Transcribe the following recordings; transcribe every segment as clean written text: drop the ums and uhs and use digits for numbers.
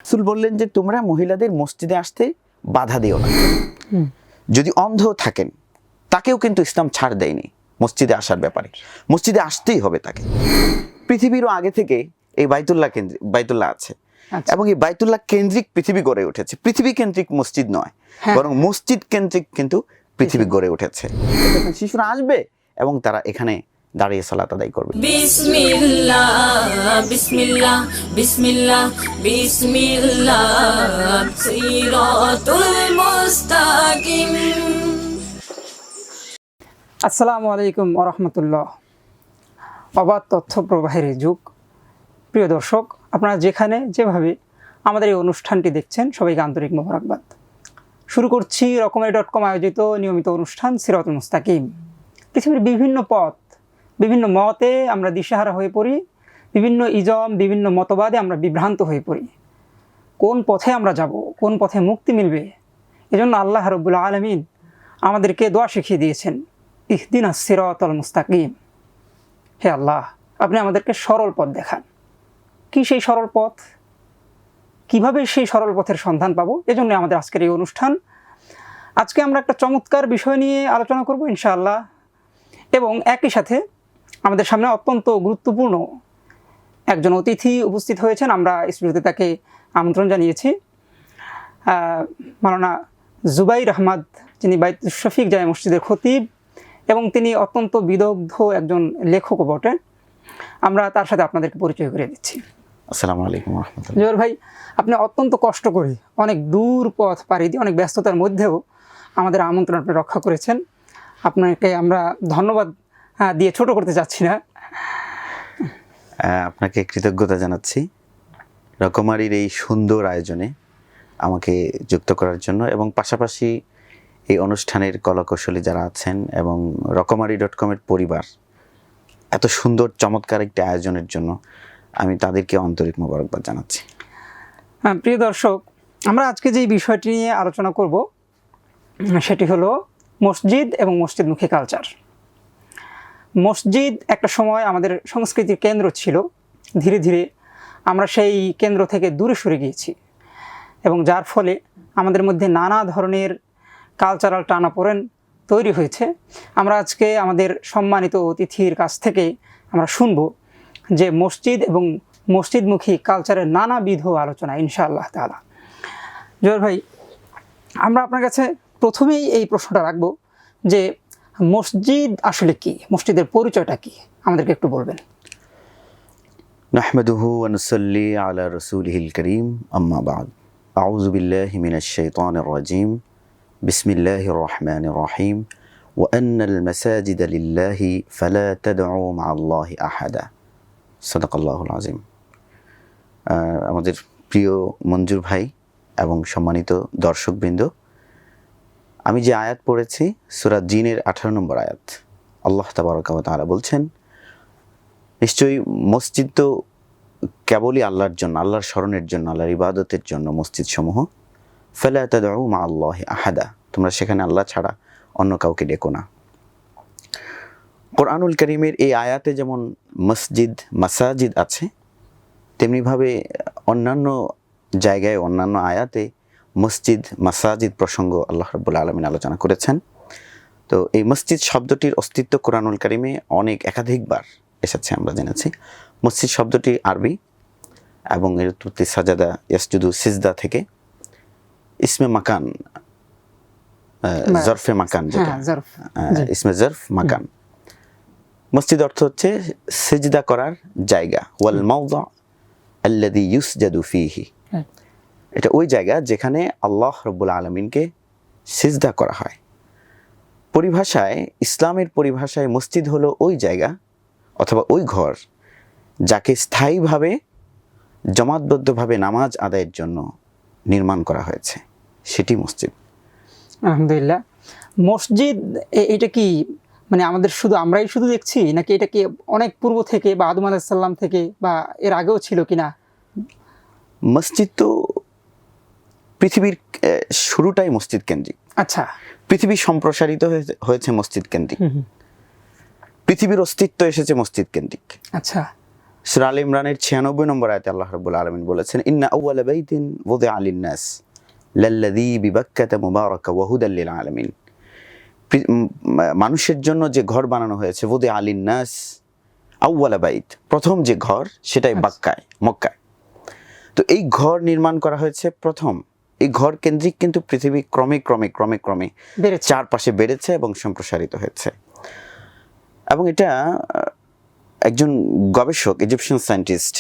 রাসূল বললেন যে তোমরা মহিলাদের মসজিদে আসতে বাধা দিও না। যদি অন্ধ থাকেন তাকেও কিন্তু ইসলাম ছাড় দেয়নি মসজিদে আসার ব্যাপারে, মসজিদে আসতেই হবে তাকে। পৃথিবীরও আগে থেকে এই বাইতুল্লাহ আছে এবং এই বাইতুল্লাহ কেন্দ্রিক পৃথিবী গড়ে উঠেছে, পৃথিবী কেন্দ্রিক মসজিদ নয়, বরং মসজিদ কেন্দ্রিক কিন্তু পৃথিবী গড়ে উঠেছে। শিশুরা আসবে এবং তারা এখানে দাঁড়িয়ে সালাত আদায় করবে। বিসমিল্লাহ বিসমিল্লাহ বিসমিল্লাহ বিসমিল্লাহ সিরাতুল মুস্তাকিম। আসসালামু আলাইকুম ওয়া রাহমাতুল্লাহ। অবাধ তথ্য প্রবাহের যুগ। প্রিয় দর্শক, আপনারা যেখানে যেভাবে আমাদের এই অনুষ্ঠানটি দেখছেন সবাইকে আন্তরিক মোবারকবাদ। শুরু করছি রকমারি.com আয়োজিত নিয়মিত অনুষ্ঠান সিরাতুল মুস্তাকিম। পৃথিবীর বিভিন্ন পথ, বিভিন্ন মতে আমরা দিশেহারা হয়ে পড়ি, বিভিন্ন ইজম, বিভিন্ন মতবাদে আমরা বিভ্রান্ত হয়ে পড়ি। কোন পথে আমরা যাব, কোন পথে মুক্তি মিলবে, এজন্য আল্লাহ রাব্বুল আলামিন আমাদেরকে দোয়া শিখিয়ে দিয়েছেন, ইহদিনাস সিরাতাল মুস্তাকিম। হে আল্লাহ, আপনি আমাদেরকে সরল পথ দেখান। কি সেই সরল পথ? কিভাবে সেই সরল পথের সন্ধান পাবো? এজন্য আমাদের আজকের এই অনুষ্ঠান। আজকে আমরা একটা চমৎকার বিষয় নিয়ে আলোচনা করব ইনশাআল্লাহ, এবং একই সাথে আমাদের সামনে অত্যন্ত গুরুত্বপূর্ণ একজন অতিথি উপস্থিত হয়েছেন। আমরা স্টুডিওতে তাকে আমন্ত্রণ জানিয়েছি। মাওলানা জুবাইর আহমদ, যিনি বাইতুল শফিক জামে মসজিদের খতিব এবং তিনি অত্যন্ত বিদগ্ধ একজন লেখকও বটে। আমরা তার সাথে আপনাদেরকে পরিচয় করে দিচ্ছি। আসসালামু আলাইকুম ওয়া রাহমাতুল্লাহ। জুবাইর ভাই, আপনি অত্যন্ত কষ্ট করে অনেক দূর পথ পাড়ি দিয়ে অনেক ব্যস্ততার মধ্যেও আমাদের আমন্ত্রণ আপনি রক্ষা করেছেন। আপনাকে আমরা ধন্যবাদ দিয়ে ছোট করতে চাচ্ছি না। আপনাকে কৃতজ্ঞতা জানাচ্ছি রকমারির এই সুন্দর আয়োজনে আমাকে যুক্ত করার জন্য, এবং পাশাপাশি এই অনুষ্ঠানের কলাকৌশলী যারা আছেন এবং রকমারি.com-এর পরিবার এত সুন্দর চমৎকার একটি আয়োজনের জন্য আমি তাদেরকে আন্তরিক মোবারকবাদ জানাচ্ছি। প্রিয় দর্শক, আমরা আজকে যে বিষয়টি নিয়ে আলোচনা করব সেটি হলো মসজিদ এবং মসজিদমুখী কালচার। মসজিদ একটা সময় আমাদের সংস্কৃতির কেন্দ্র ছিল। ধীরে ধীরে আমরা সেই কেন্দ্র থেকে দূরে সরে গিয়েছি এবং যার ফলে আমাদের মধ্যে নানা ধরনের কালচারাল টানাপোড়েন তৈরি হয়েছে। আমরা আজকে আমাদের সম্মানিত অতিথির কাছ থেকে আমরা শুনব যে মসজিদ এবং মসজিদমুখী কালচারের নানাবিধ আলোচনা ইনশাআল্লাহ তাআলা। জোয়ার ভাই, আমরা আপনার কাছে প্রথমেই এই প্রশ্নটা রাখব যে মসজিদ আসলে কি, মসজিদের পরিচয়টা কি, আমাদেরকে একটু বলবেন। নাহমাদুহু ওয়া নুসাল্লি আলা রাসূলিহিল কারীম, আম্মা বা'দ। আউযু বিল্লাহি মিনাশ শাইতানির রাজীম। বিসমিল্লাহির রহমানির রহিম। ওয়া আন্নাল মাসাজিদা লিল্লাহি ফালা তাদউ মা'আল্লাহি আহাদা। সাদাকাল্লাহুল আযীম। আমাদের প্রিয় মঞ্জুর ভাই এবং সম্মানিত দর্শকবৃন্দ, আমি যে আয়াত পড়েছি সূরা জিনের 18 নম্বর আয়াত, আল্লাহ তাবারাকা ওয়া তাআলা বলছেন, নিশ্চয়ই মসজিদ তো কেবলই আল্লাহর জন্য, আল্লাহর স্মরণের জন্য, আল্লাহর ইবাদতের জন্য মসজিদ সমূহ। ফালা তাদউ মা'আল্লাহি আহাদা, তোমরা সেখানে আল্লাহ ছাড়া অন্য কাউকে ডেকো না। কোরআনুল কারীমের এই আয়াতে যেমন মসজিদ মাসাজিদ আছে, তেমনিভাবে অন্যান্য জায়গায় অন্যান্য আয়াতে মসজিদ মাসাজিদ প্রসঙ্গ আল্লাহ রাব্বুল আলামিন আলোচনা করেছেন। তো এই মসজিদ শব্দটির অস্তিত্ব কোরআনুল কারীমে একাধিকবার এসেছে, আমরা জেনেছি। মসজিদ শব্দটি আরবি এবং এর উৎপত্তি সাজাদা ইয়াসজুদু সিজদা থেকে। ইসমে মাকান, জরফে মাকান, যেটা ইসমে জরফ মাকান। মসজিদ অর্থ হচ্ছে সিজদা করার জায়গা, ওয়াল মাওদা আল্লাযী ইউসজাদু ফীহি। এটা ওই জায়গা যেখানে আল্লাহ রাব্বুল আলামিনকে সিজদা করা হয়। পরিভাষায়, ইসলামের পরিভাষায় মসজিদ হলো ওই জায়গা অথবা ওই ঘর যাকে স্থায়ীভাবে জমাতবদ্ধভাবে নামাজ আদায়ের জন্য নির্মাণ করা হয়েছে, সেটি মসজিদ। আলহামদুলিল্লাহ। মসজিদ এটা কি মানে আমাদের আমরাই শুধু দেখছি, নাকি এটা কি অনেক পূর্ব থেকে বা আদম আলাইহিস সালাম থেকে বা এর আগেও ছিল কিনা? মসজিদ তো পৃথিবীর শুরুটাই মসজিদ কেন্দ্রিক। আচ্ছা, পৃথিবী সম্প্রসারিত হয়েছে মসজিদ কেন্দ্রিক, পৃথিবীর অস্তিত্ব এসেছে মসজিদ কেন্দ্রিক। আচ্ছা, সূরা আলে ইমরানের 96 নম্বর আয়াতে আল্লাহ রাব্বুল আলামিন বলেছেন, ইন্না আউওয়ালা বাইতিন ওয়াদিআ লিন-নাস লাল্লাযী বিবাক্কাতা মুবারাকা ওয়া হুদাল লিল আলামিন। মানুষের জন্য যে ঘর বানানো হয়েছে, ওয়াদিআ লিন-নাস, আউওয়ালা বাইত, প্রথম যে ঘর, সেটাই মক্কায়। তো এই ঘর নির্মাণ করা হয়েছে প্রথম। এই ঘর কেন্দ্রিক কিন্তু পৃথিবী ক্রমে চারপাশে বেড়েছে এবং সম্প্রসারিত হয়েছে। এবং এটা একজন গবেষক, Egyptian scientist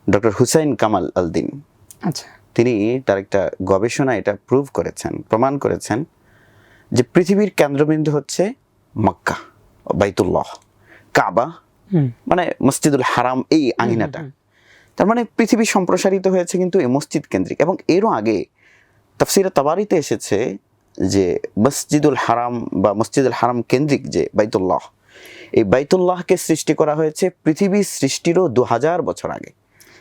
doctor Hussein Kamal Al-Din, আচ্ছা, তিনি তার একটা গবেষণা এটা প্রমাণ করেছেন যে পৃথিবীর কেন্দ্রবিন্দু হচ্ছে মক্কা, বাইতুল্লাহ, কাবা, মানে মসজিদুল হারাম, এই আঙিনাটা। তার মানে পৃথিবী সম্প্রসারিত হয়েছে কিন্তু এই মসজিদ কেন্দ্রিক। এবং এরও আগে তাফসিরে তাবারিতে এসেছে যে মসজিদুল হারাম কেন্দ্রিক যে বাইতুল্লাহ, এই বাইতুল্লাহকে সৃষ্টি করা হয়েছে পৃথিবীর সৃষ্টিরও 2000 বছর আগে।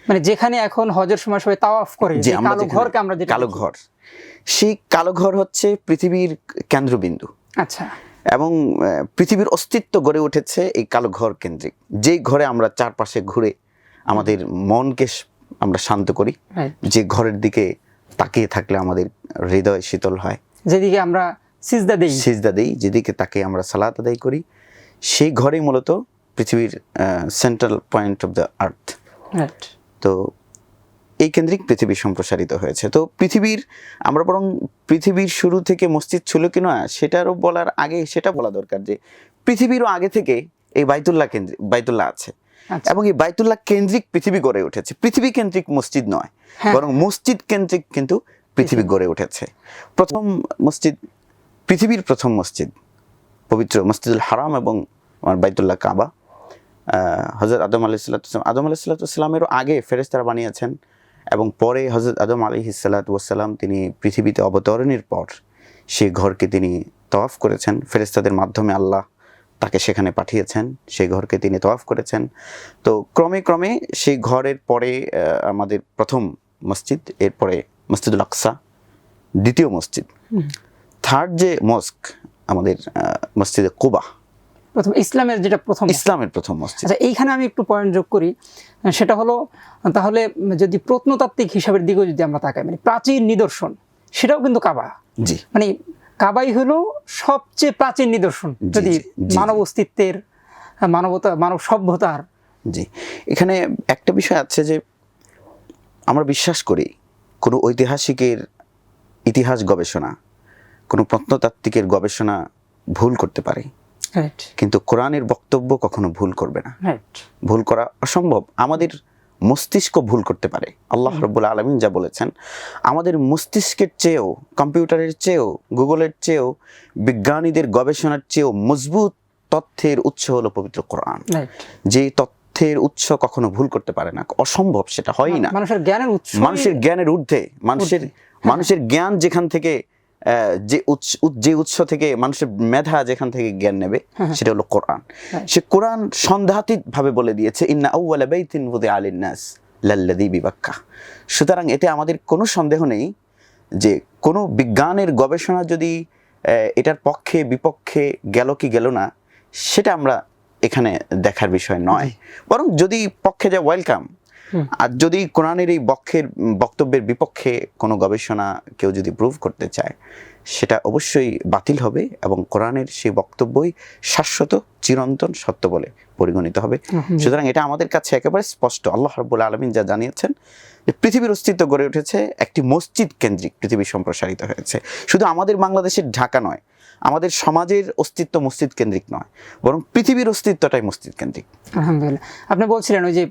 মানে যেখানে এখন হজের সময় সবাই তাওয়াফ করে, যে কালো ঘরকে আমরা যেটা কালো ঘর, সেই কালো ঘর হচ্ছে পৃথিবীর কেন্দ্রবিন্দু। আচ্ছা। এবং পৃথিবীর অস্তিত্ব গড়ে উঠেছে এই কালো ঘর কেন্দ্রিক, যেই ঘরে আমরা চারপাশে ঘুরে আমাদের মনকে আমরা শান্ত করি, যে ঘরের দিকে তাকিয়ে থাকলে আমাদের হৃদয় শীতল হয়, যেদিকে আমরা সিজদা দেই, যেদিকে তাকিয়ে আমরা সালাত আদায় করি, সেই ঘরেই মূলত পৃথিবীর central point of the earth. তো এই কেন্দ্রিক পৃথিবী সম্প্রসারিত হয়েছে। তো আমরা বরং পৃথিবীর শুরু থেকে মসজিদ ছিল কিনা সেটারও বলার আগে সেটা বলা দরকার যে পৃথিবীরও আগে থেকে এই বাইতুল্লাহ আছে। এবং এই বাইতুল্লাহ কেন্দ্রিক পৃথিবী গড়ে উঠেছে, পৃথিবী কেন্দ্রিক মসজিদ নয়, বরং মসজিদ কেন্দ্রিক কিন্তু পৃথিবী গড়ে উঠেছে। পৃথিবীর প্রথম মসজিদ পবিত্র মসজিদুল হারাম এবং বাইতুল্লাহ কাবা হযরত আদম আলাইহিসসালামেরও আগে ফেরেশতারা বানিয়েছেন। এবং পরে হযরত আদম আলাইহিসসালাম তিনি পৃথিবীতে অবতরণের পর সেই ঘরকে তিনি তওয়াফ করেছেন, ফেরেশতাদের মাধ্যমে আল্লাহ তাকে সেখানে পাঠিয়েছেন, সেই ঘরকে তিনি তওয়াফ করেছেন। তো ক্রমে সেই ঘরের পরে আমাদের প্রথম মসজিদ, এরপরে মসজিদুল আকসা দ্বিতীয় মসজিদ, থার্ড যে মস্ক আমাদের মসজিদে কুবা, ইসলামের প্রথম মসজিদ। আচ্ছা, এইখানে আমি একটু পয়েন্ট যোগ করি, সেটা হলো তাহলে যদি প্রত্নতাত্ত্বিক হিসাবের দিকেও যদি আমরা তাকাই, মানে প্রাচীন নিদর্শন, সেটাও কিন্তু কাবা। জি, মানে কাবাই হলো সবচেয়ে প্রাচীন নিদর্শন যদি মানব অস্তিত্বের, মানব সভ্যতার। জি, এখানে একটা বিষয় আছে যে আমরা বিশ্বাস করি কোনো ঐতিহাসিকের ইতিহাস গবেষণা, কোনো প্রত্নতাত্ত্বিকের গবেষণা ভুল করতে পারে, কিন্তু কোরআনের বক্তব্য কখনো ভুল করবে না। ভুল করা অসম্ভব। আমাদের মস্তিষ্ক ভুল করতে পারে। আল্লাহ রাব্বুল আলামিন যা বলেছেন, আমাদের মস্তিষ্কের চেয়েও, কম্পিউটারের চেয়েও, গুগলের চেয়েও, বিজ্ঞানীদের গবেষণার চেয়েও মজবুত তথ্যের উৎস হলো পবিত্র কোরআন। যে তথ্যের উৎস কখনো ভুল করতে পারে না, অসম্ভব, সেটা হয় না। মানুষের জ্ঞানের ঊর্ধ্বে, মানুষের জ্ঞান যেখান থেকে, যে উৎস থেকে মানুষের মেধা যেখান থেকে জ্ঞান নেবে, সেটা হলো কোরআন। সে কোরআন সন্দেহাতীত ভাবে বলে দিয়েছে, ইন্না আউওয়ালা বাইতিন ওয়াদিআ লিন-নাস লাল্লাযী বিবাক্কা। সুতরাং এতে আমাদের কোনো সন্দেহ নেই যে কোনো বিজ্ঞানের গবেষণা যদি এটার পক্ষে বিপক্ষে গেল কি গেল না, সেটা আমরা এখানে দেখার বিষয় নয়। বরং যদি পক্ষে যায় ওয়েলকাম, আর যদি কোরআনের এই বক্তব্যের বিপক্ষে কোনো গবেষণা কেউ যদি প্রুভ করতে চায়, সেটা অবশ্যই বাতিল হবে এবং কোরআনের সেই বক্তব্যই শাশ্বত চিরন্তন সত্য বলে পরিগণিত হবে। সুতরাং এটা আমাদের কাছে একেবারে স্পষ্ট। আল্লাহ রাব্বুল আলামিন যা জানিয়েছেন যে পৃথিবীর অস্তিত্ব গড়ে উঠেছে একটি মসজিদ কেন্দ্রিক, পৃথিবী সম্প্রসারিত হয়েছে। শুধু আমাদের বাংলাদেশের ঢাকা নয়, আমাদের সমাজের অস্তিত্ব মসজিদ কেন্দ্রিক নয়, বরং পৃথিবীর অস্তিত্বটাই মসজিদ কেন্দ্রিক। আলহামদুলিল্লাহ। আপনি বলছিলেন ওই যে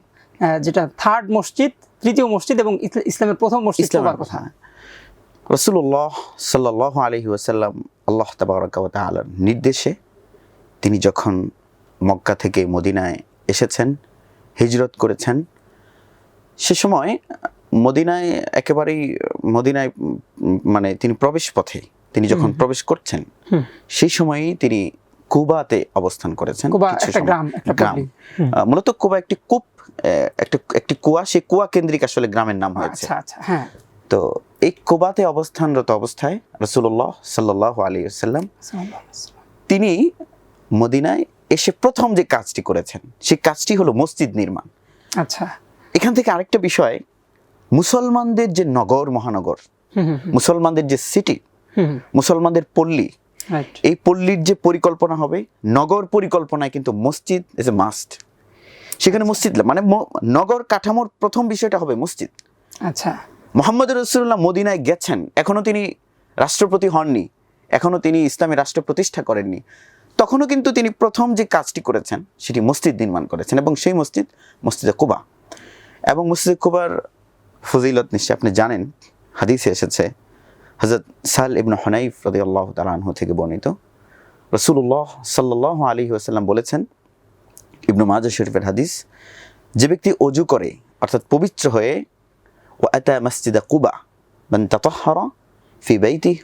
যেটা থার্ড মসজিদ, তৃতীয় মসজিদ এবং ইসলামের প্রথম মসজিদ হওয়ার কথা। রাসূলুল্লাহ সাল্লাল্লাহু আলাইহি ওয়াসাল্লাম আল্লাহ তাবারাকা ওয়া তাআলার নির্দেশে তিনি যখন মক্কা থেকে মদিনায় এসেছেন, হিজরত করেছেন, সে সময় মদিনায় মানে তিনি প্রবেশ পথে তিনি যখন প্রবেশ করছেন, সেই সময়ই তিনি কুবাতে অবস্থান করেছেন। গ্রাম, মূলত কুবা একটি কূপ, একটি কুয়া, সেই কুয়া কেন্দ্রিক আসলে গ্রামের নাম হয়েছে। তো এই কুবাতে অবস্থানরত অবস্থায় রাসূলুল্লাহ সাল্লাল্লাহু আলাইহি ওয়াসাল্লাম তিনি মদিনায় এসে প্রথম যে কাজটি করেছেন সেই কাজটি হলো মসজিদ নির্মাণ। আচ্ছা। এখান থেকে আরেকটা বিষয়, মুসলমানদের যে নগর মহানগর, মুসলমানদের যে সিটি, মুসলমানদের পল্লী, রাইট। এই পল্লীর যে পরিকল্পনা হবে, নগর পরিকল্পনায় কিন্তু মসজিদ ইজ এ মাস্ট। সেখানে মসজিদ মানে নগর কাঠামোর প্রথম বিষয়টা হবে মসজিদ। আচ্ছা। মুহাম্মদ রাসূলুল্লাহ মদিনায় গেছেন, এখনো তিনি রাষ্ট্রপতি হননি, এখনো তিনি ইসলামী রাষ্ট্র প্রতিষ্ঠা করেননি, তখনও কিন্তু তিনি প্রথম যে কাজটি করেছেন সেটি মসজিদ নির্মাণ করেছেন, এবং সেই মসজিদ মসজিদে কুবা। এবং মসজিদে কুবার ফজিলত নিশ্চয় আপনি জানেন, হাদিসে এসেছে, হযরত সাহল ইবনে হুনাইফ রাদিয়াল্লাহু তাআলা আনহু থেকে বর্ণিত, রাসূলুল্লাহ সাল্লাল্লাহু আলাইহি ওয়াসাল্লাম বলেছেন, ইবনে মাজাহ শরীফের হাদিস, যে ব্যক্তি ওযু করে অর্থাৎ পবিত্র হয়ে ওয়া আতা মসজিদে কুবা মান তাতাহহারা ফি বাইতিহি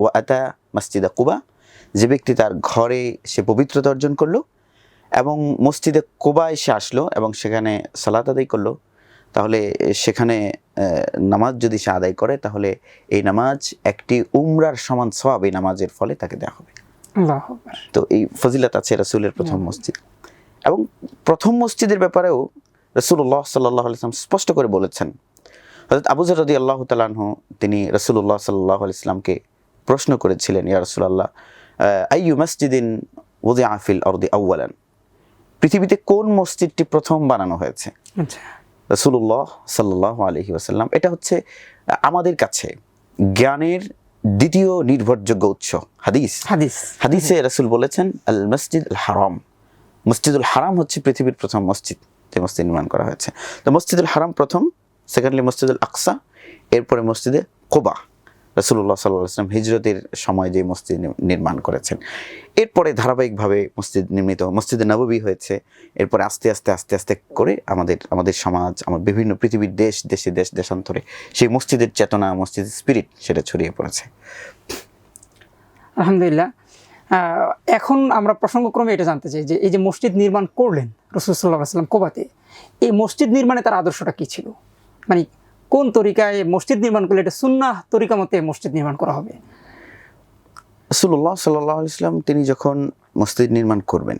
ওয়া আতা মসজিদে কুবা, যে ব্যক্তি তার ঘরে সে পবিত্রতা অর্জন করলো এবং মসজিদে কুবা এসে আসলো এবং সেখানে সালাত আদায় করলো, তাহলে সেখানে নামাজ যদি সে আদায় করে তাহলে এই নামাজ একটি উমরার সমান সওয়াব এই নামাজের ফলে তাকে দেওয়া হবে। আল্লাহু আকবার। তো এই ফজিলত আছে রাসূলের প্রথম মসজিদ। এবং প্রথম মসজিদের ব্যাপারেও রাসূলুল্লাহ সাল্লাল্লাহু আলাইহি ওয়াসাল্লাম স্পষ্ট করে বলেছেন। হযরত আবু যর রাদিয়াল্লাহু তাআলা আনহু তিনি রাসূলুল্লাহ সাল্লাল্লাহু আলাইহি ওয়াসাল্লামকে প্রশ্ন করেছিলেন, ইয়া রাসূলুল্লাহ আইয়ু মসজিদিন ওযিআ ফিল আরদি আউয়ালান, পৃথিবীতে কোন মসজিদটি প্রথম বানানো হয়েছে? আচ্ছা। রাসূলুল্লাহ সাল্লাল্লাহু আলাইহি ওয়াসাল্লাম, এটা হচ্ছে আমাদের কাছে জ্ঞানের দ্বিতীয় নির্ভরযোগ্য উৎস হাদিসে রাসূল বলেছেন, আল মসজিদ আল হারাম, মসজিদুল হারাম হচ্ছে পৃথিবীর প্রথম মসজিদ, যে মসজিদ নির্মাণ করা হয়েছে। তো মসজিদুল হারাম প্রথম, সেকেন্ডলি মসজিদুল আকসা, এরপরে মসজিদে কুবা। রাসূলুল্লাহ সাল্লাল্লাহু আলাইহি ওয়াসাল্লাম হিজরতের সময় যে মসজিদ নির্মাণ করেছেন, এরপরে ধারাবাহিকভাবে মসজিদ নির্মিত, মসজিদে নববী হয়েছে, এরপরে আস্তে আস্তে করে আমাদের সমাজ, আমার বিভিন্ন পৃথিবীর দেশান্তরে সেই মসজিদের চেতনা, মসজিদের স্পিরিট সেটা ছড়িয়ে পড়েছে। আলহামদুলিল্লাহ। এখন আমরা প্রসঙ্গক্রমে এটা জানতে চাই যে এই যে মসজিদ নির্মাণ করলেন রাসূল সাল্লাল্লাহু আলাইহি ওয়াসাল্লাম কুবাতে, এই মসজিদ নির্মাণে তার আদর্শটা কি ছিল? মানে কোন তরিকায় মসজিদ নির্মাণ করলে এটা সুন্নাহ তরিকা মতে মসজিদ নির্মাণ করা হবে? রাসূলুল্লাহ সাল্লাল্লাহু আলাইহি ওয়াসাল্লাম তিনি যখন মসজিদ নির্মাণ করবেন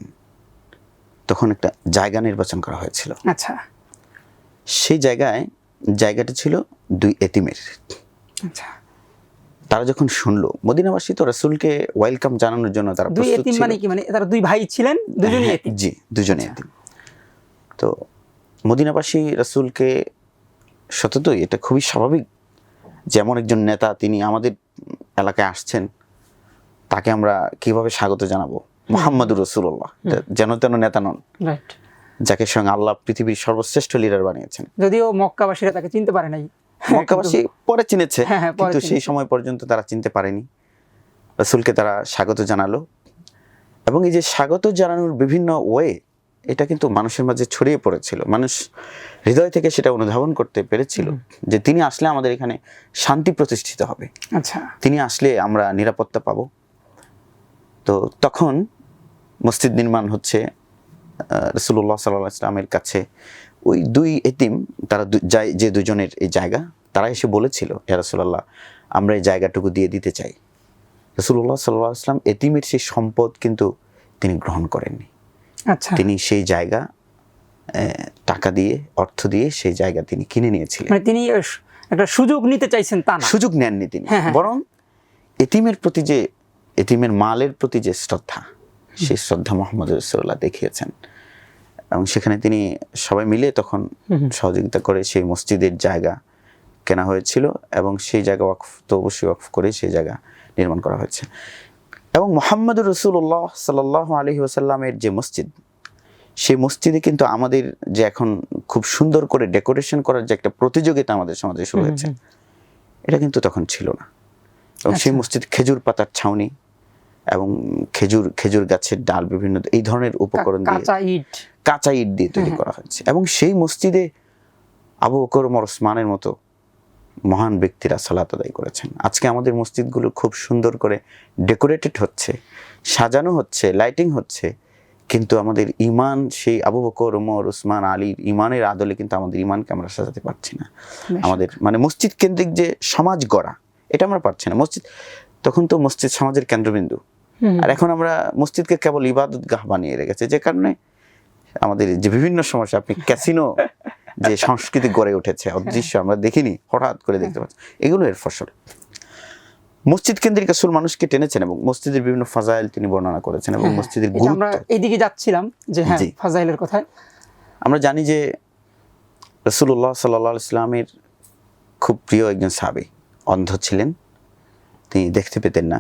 তখন একটা জায়গা নির্বাচন করা হয়েছিল। আচ্ছা। সেই জায়গাটা ছিল দুই এতিমের। আচ্ছা। তারা যখন শুনলো, মদিনাবাসী তো রাসূলকে ওয়েলকাম জানানোর জন্য তারা দুই প্রস্তুত এতিম ছিল। মানে কি, মানে তারা দুই ভাই ছিলেন, দুজনেই হ্যাঁ, এতিম? জি, দুজনেই এতিম। তো মদিনাবাসী রাসূলকে সততই এটা খুবই স্বাভাবিক, যেমন একজন নেতা তিনি আমাদের এলাকায় আসছেন, তাকে আমরা কিভাবে স্বাগত জানাবো? মুহাম্মদুর রাসূলুল্লাহ, যেন তেন নেতা নন, রাইট, যাকে স্বয়ং আল্লাহ পৃথিবীর সর্বশ্রেষ্ঠ লিডার বানিয়েছেন। যদিও মক্কাবাসীরা তাকে চিনতে পারে নাই, মক্কাবাসী পরে চিনেছে, হ্যাঁ, পরে কিন্তু সেই চিনেছে। সময় পর্যন্ত তারা চিনতে পারেনি। রাসূলকে তারা স্বাগত জানালো, এবং এই যে স্বাগত জানানোর বিভিন্ন ওয়ে, এটা কিন্তু মানুষের মাঝে ছড়িয়ে পড়েছিল। মানুষ হৃদয় থেকে সেটা অনুধাবন করতে পেরেছিল যে তিনি আসলে আমাদের এখানে শান্তি প্রতিষ্ঠিত হবে, আচ্ছা, তিনি আসলে আমরা নিরাপত্তা পাবো। তো তখন মসজিদ নির্মাণ হচ্ছে। রাসূলুল্লাহ সাল্লাল্লাহু আলাইহি ওয়াসাল্লামের কাছে ওই দুই এতিম, তারা যে দুজনের এই জায়গা, তারা এসে বলেছিল, ইয়া রাসূলুল্লাহ আমরা এই জায়গাটুকু দিয়ে দিতে চাই। রাসূলুল্লাহ সাল্লাল্লাহু আলাইহি ওয়াসাল্লাম এতিমের সেই সম্পদ কিন্তু তিনি গ্রহণ করেননি। আচ্ছা, তিনি সেই জায়গা টাকা দিয়ে, অর্থ দিয়ে সেই জায়গা তিনি কিনে নিয়েছিলেন। মানে তিনি একটা সুযোগ নিতে চাইছেন তা না? সুযোগ নেননি তিনি, হ্যাঁ, হ্যাঁ। বরং এতিমের প্রতি যে, এতিমের মালের প্রতি যে শ্রদ্ধা, সেই শ্রদ্ধা মুহাম্মদ রাসূলুল্লাহ দেখিয়েছেন, এবং সেখানে তিনি সবাই মিলে তখন সহযোগিতা করে সেই মসজিদের জায়গা কেনা হয়েছিল, এবং সেই জায়গা ওয়াকফ তো অবশ্যই ওয়াকফ করে সেই জায়গা নির্মাণ করা হয়েছে। এবং মুহাম্মদুর রাসূলুল্লাহ সাল্লাল্লাহু আলাইহি ওয়াসাল্লামের যে মসজিদ, সেই মসজিদে কিন্তু আমাদের যে এখন খুব সুন্দর করে ডেকোরেশন করার যে একটা প্রতিযোগিতা আমাদের সমাজে শুরু হয়েছে, এটা কিন্তু তখন ছিল না। এবং সেই মসজিদ খেজুর পাতার ছাউনি এবং খেজুর গাছের ডাল, বিভিন্ন এই ধরনের উপকরণ দিয়ে, কাঁচা ইট দিয়ে তৈরি করা হয়েছে। এবং সেই মসজিদে আবু বকর ওমর ওসমানের মতো মহান ব্যক্তিরা সালাত আদায় করেছেন। আজকে আমাদের মসজিদগুলো খুব সুন্দর করে ডেকোরেটেড হচ্ছে, সাজানো হচ্ছে, লাইটিং হচ্ছে, কিন্তু আমাদের ঈমান সেই আবু বকর ওমর ওসমান আলীর ঈমানের আদলে কিন্তু আমাদের ঈমানকে আমরা সাজাতে পারছি না। আমাদের মানে মসজিদ কেন্দ্রিক যে সমাজ গড়া, এটা আমরা পারছি না। মসজিদ তখন তো মসজিদ সমাজের কেন্দ্রবিন্দু, আর এখন আমরা মসজিদকে কেবল ইবাদতগাহ বানিয়ে রেখেছি, যে কারণে আমাদের যে বিভিন্ন সমস্যা, আপনি ক্যাসিনো যে সংস্কৃতি গড়ে উঠেছে অদৃশ্য, আমরা দেখিনি, হঠাৎ করে দেখতে পাচ্ছি, এগুলো এর ফসল। মসজিদ কেন্দ্রিক রাসূল মানুষকে টেনেছেন এবং মসজিদের বিভিন্ন ফাজাইল তিনি বর্ণনা করেছেন এবং মসজিদের আমরা গুরুত্ব। এইদিকে যাচ্ছিলাম যে হ্যাঁ, ফাজাইলের কথায় আমরা জানি যে রাসূলুল্লাহ সাল্লাল্লাহু আলাইহি ওয়াসাল্লামের খুব প্রিয় একজন সাহাবী অন্ধ ছিলেন, তিনি দেখতে পেতেন না।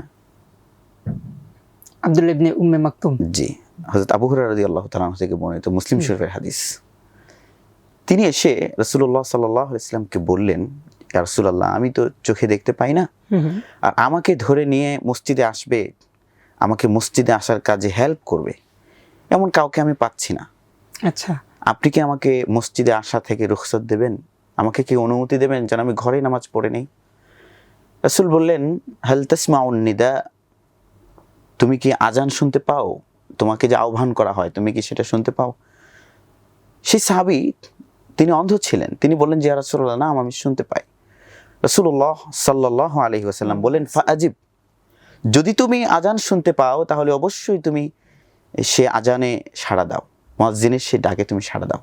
আব্দুল্লাহ ইবনে উম্মে মাকতুম, জি, হযরত আবু হুরায়রা রাদিয়াল্লাহু তাআলা আনহু থেকে বর্ণিত, মুসলিম শরীফের হাদিস। তিনি এসে রাসূলুল্লাহ সাল্লাল্লাহু আলাইহি ওয়াসাল্লামকে বললেন, ইয়া রাসূলুল্লাহ, আমি তো চোখে দেখতে পাই না, আর আমাকে ধরে নিয়ে মসজিদে আসবে, আমাকে মসজিদে আসার কাজে হেল্প করবে, এমন কাউকে আমি পাচ্ছি না। আচ্ছা, আপনি কি আমাকে মসজিদে আসা থেকে রুখসত দেবেন? আমাকে কি অনুমতি দেবেন যেন আমি ঘরে নামাজ পড়ে নেই? রাসূল বললেন, হাল তাসমাউন নিদা, তুমি কি আজান শুনতে পাও? তোমাকে যে আহ্বান করা হয় তুমি কি সেটা শুনতে পাও? সেই সাহাবী তিনি অন্ধ ছিলেন, তিনি বললেন যে ইয়া রাসূলুল্লাহ, না, আমি শুনতে পাই। রাসূলুল্লাহ সাল্লাল্লাহু আলাইহি ওয়াসাল্লাম বলেন, ফাআজিব, যদি তুমি আজান শুনতে পাও তাহলে অবশ্যই তুমি সে আজানে সাড়া দাও, মুয়াজ্জিনের সে ডাকে তুমি সাড়া দাও।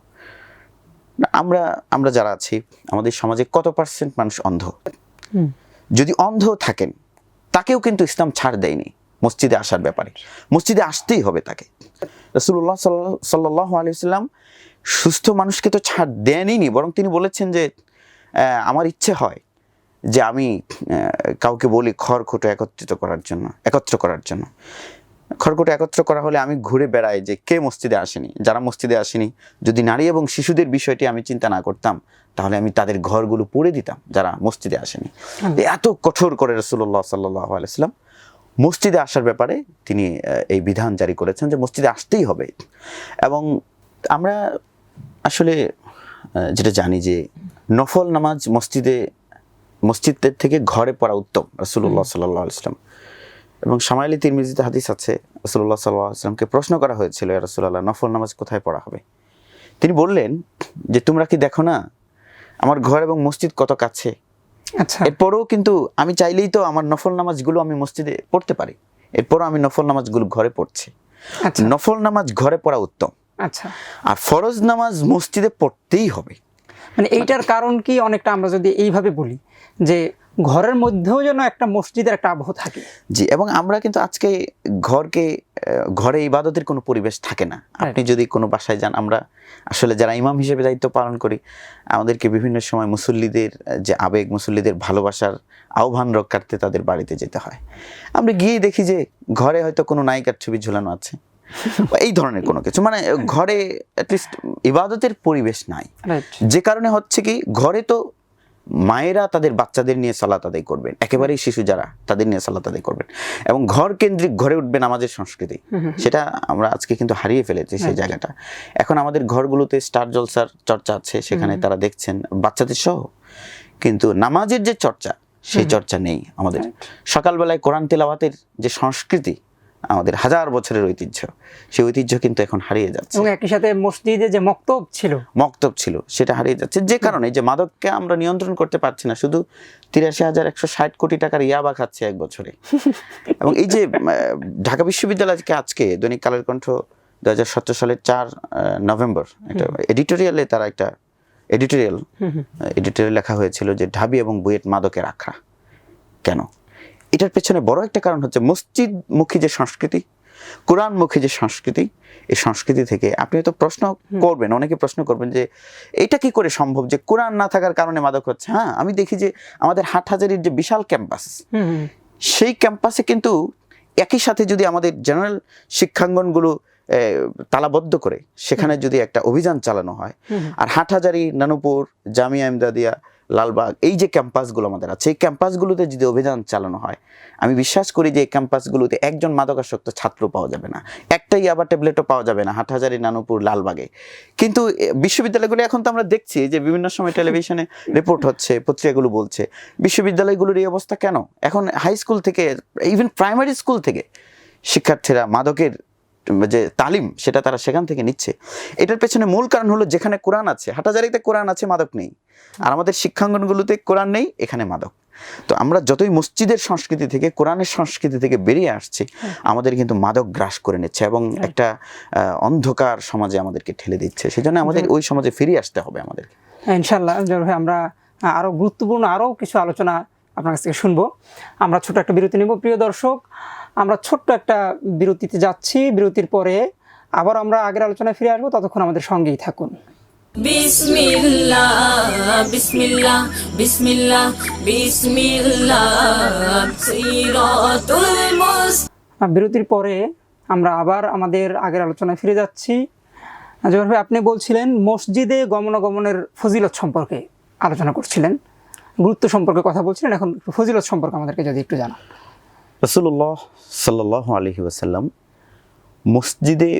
আমরা যারা আছি, আমাদের সমাজে কত পার্সেন্ট মানুষ অন্ধ? যদি অন্ধ থাকেন, তাকেও কিন্তু ইসলাম ছাড় দেয়নি মসজিদে আসার ব্যাপারে, মসজিদে আসতেই হবে তাকে। রাসূলুল্লাহ সাল্লাল্লাহু আলাইহি ওয়াসাল্লাম সুস্থ মানুষকে তো ছাড় দেনই, বরং তিনি বলেছেন যে আমার ইচ্ছে হয় যে আমি কাউকে বলি খড়কুটো একত্র করার জন্য। খড়কুটো একত্র করা হলে আমি ঘুরে বেড়াই যে কে মসজিদে আসেনি, যারা মসজিদে আসেনি। যদি নারী এবং শিশুদের বিষয়টি আমি চিন্তা না করতাম, তাহলে আমি তাদের ঘরগুলো পুড়ে দিতাম যারা মসজিদে আসেনি। এত কঠোর করে রাসূলুল্লাহ সাল্লাল্লাহু আলাইহি ওয়াসাল্লাম মসজিদে আসার ব্যাপারে তিনি এই বিধান জারি করেছেন যে মসজিদে আসতেই হবে। এবং আমরা আসলে যেটা জানি যে নফল নামাজ মসজিদের থেকে ঘরে পড়া উত্তম, রাসূলুল্লাহ সাল্লাল্লাহু আলাইহি ওয়াসাল্লাম। এবং শামাইলে তিরমিজিতে হাদিস আছে, রাসূলুল্লাহ সাল্লাল্লাহু আলাইহি ওয়াসাল্লামকে প্রশ্ন করা হয়েছিল, ইয়া রাসূলুল্লাহ, নফল নামাজ কোথায় পড়া হবে? তিনি বললেন যে তোমরা কি দেখো না আমার ঘর এবং মসজিদ কত কাছে? আচ্ছা, এরপরও কিন্তু আমি চাইলেই তো আমার নফল নামাজগুলো আমি মসজিদে পড়তে পারি, এরপরও আমি নফল নামাজগুলো ঘরে পড়ছি। আচ্ছা, নফল নামাজ ঘরে পড়া উত্তম, আচ্ছা। আর ফরজ নামাজ মসজিদে পড়তেই হবে। মানে এইটার কারণ কি, অনেকটা আমরা যদি এইভাবে বলি যে ঘরের মধ্যেও যেন একটা মসজিদের একটা আবহ থাকে। জি, এবং আমরা কিন্তু আজকে ঘরে ইবাদতের কোনো পরিবেশ থাকে না। আপনি যদি কোনো বাসায় যান, আমরা আসলে যারা ইমাম হিসেবে দায়িত্ব পালন করি, আমাদেরকে বিভিন্ন সময় মুসল্লিদের যে আবেগ, মুসল্লিদের ভালোবাসার আহ্বান রক্ষার্থে তাদের বাড়িতে যেতে হয়। আমরা গিয়ে দেখি যে ঘরে হয়তো কোনো নায়িকার ছবি ঝুলানো আছে, এই ধরনের কোনো কিছু, মানে ঘরে অ্যাটলিস্ট ইবাদতের পরিবেশ নাই। যে কারণে হচ্ছে কি, ঘরে তো মায়েরা তাদের বাচ্চাদের নিয়ে সালাত আদায় করবেন, একেবারেই শিশু যারা তাদের নিয়ে সালাত আদায় করবেন, এবং ঘর কেন্দ্রিক ঘরে উঠবে নামাজের সংস্কৃতি, সেটা আমরা আজকে কিন্তু হারিয়ে ফেলেছি সেই জায়গাটা। এখন আমাদের ঘরগুলোতে স্টার জলসার চর্চা আছে, সেখানে তারা দেখছেন বাচ্চাদের সহ, কিন্তু নামাজের যে চর্চা সেই চর্চা নেই আমাদের। সকালবেলায় কোরআন তেলাওয়াতের যে সংস্কৃতি, আমাদের হাজার বছরের ঐতিহ্য, সেই ঐতিহ্য কিন্তু এখন হারিয়ে যাচ্ছে। এবং একই সাথে মসজিদে যে মক্তব ছিল সেটা হারিয়ে যাচ্ছে, যে কারণে যে মাদককে আমরা নিয়ন্ত্রণ করতে পারছি না। শুধু ৮৩,১৬০ কোটি টাকার ইয়াবা খাচ্ছে এক বছরে। এবং এই যে ঢাকা বিশ্ববিদ্যালয়কে আজকে দৈনিক কালের কণ্ঠ 2017 সালের 4 নভেম্বর একটা এডিটোরিয়ালে তারা একটা এডিটোরিয়াল লেখা হয়েছিল যে ঢাবি এবং বুয়েট মাদকের আখড়া। কেন? এটার পেছনে বড় একটা কারণ হচ্ছে মসজিদমুখী যে সংস্কৃতি, কোরআনমুখী যে সংস্কৃতি, এই সংস্কৃতি থেকে আপনি হয়তো প্রশ্ন করবেন, অনেকে প্রশ্ন করবেন যে এটা কি করে সম্ভব যে কোরআন না থাকার কারণে মাদক হচ্ছে। হ্যাঁ, আমি দেখি যে আমাদের হাটহাজারীর যে বিশাল ক্যাম্পাস, সেই ক্যাম্পাসে কিন্তু একই সাথে যদি আমাদের জেনারেল শিক্ষাঙ্গনগুলো তালাবদ্ধ করে সেখানে যদি একটা অভিযান চালানো হয়, আর হাটহাজারী, নানুপুর, জামিয়া ইমদাদিয়া, লালবাগ, এই যে ক্যাম্পাসগুলো আমাদের আছে, এই ক্যাম্পাসগুলোতে যদি অভিযান চালানো হয়, আমি বিশ্বাস করি যে এই ক্যাম্পাসগুলোতে একজন মাদকাসক্ত ছাত্র পাওয়া যাবে না, একটাই আবার ট্যাবলেটও পাওয়া যাবে না হাটহাজারী, নানুপুর, লালবাগে। কিন্তু বিশ্ববিদ্যালয়গুলো এখন তো আমরা দেখছি যে বিভিন্ন সময় টেলিভিশনে রিপোর্ট হচ্ছে, পত্রিকাগুলো বলছে বিশ্ববিদ্যালয়গুলোর এই অবস্থা কেন। এখন হাই স্কুল থেকে, ইভেন প্রাইমারি স্কুল থেকে শিক্ষার্থীরা মাদকের যে তালিম সেটা তারা সেখান থেকে নিচ্ছে। এটার পেছনে মূল কারণ হলো যেখানে কোরআন আছে, হাটহাজারীতে কোরআন আছে, মাদক নেই, আর আমাদের শিক্ষাঙ্গনগুলোতে কোরআন নেই, এখানে মাদক। তো আমরা যতই মসজিদের সংস্কৃতি থেকে, কোরআনের সংস্কৃতি থেকে বেরিয়ে আসছি, আমাদের কিন্তু মাদক গ্রাস করে নিচ্ছে এবং একটা অন্ধকার সমাজে আমাদেরকে ঠেলে দিচ্ছে। সেজন্য আমাদের ওই সমাজে ফিরে আসতে হবে আমাদের। ইনশাআল্লাহ জহুর ভাই, আমরা আরো গুরুত্বপূর্ণ আরো কিছু আলোচনা আপনার কাছ থেকে শুনবো। আমরা ছোট একটা বিরতি নেব। প্রিয় দর্শক, আমরা ছোট্ট একটা বিরতিতে যাচ্ছি। বিরতির পরে আবার আমরা আগের আলোচনায় ফিরে আসবো, ততক্ষণ আমাদের সঙ্গেই থাকুন। বিসমিল্লাহ বিসমিল্লাহ বিসমিল্লাহ বিসমিল্লাহ সিরাতুল বিরতির পরে আমরা আবার আমাদের আগের আলোচনায় ফিরে যাচ্ছি। জহুর ভাই, আপনি বলছিলেন মসজিদে গমনাগমনের ফজিলত সম্পর্কে আলোচনা করছিলেন, গুরুত্ব সম্পর্কে কথা বলছিলেন। এখন ফজিলত সম্পর্কে আমাদেরকে যদি একটু জানান। রাসূলুল্লাহ সাল্লাল্লাহু আলাইহি ওয়াসাল্লাম মসজিদে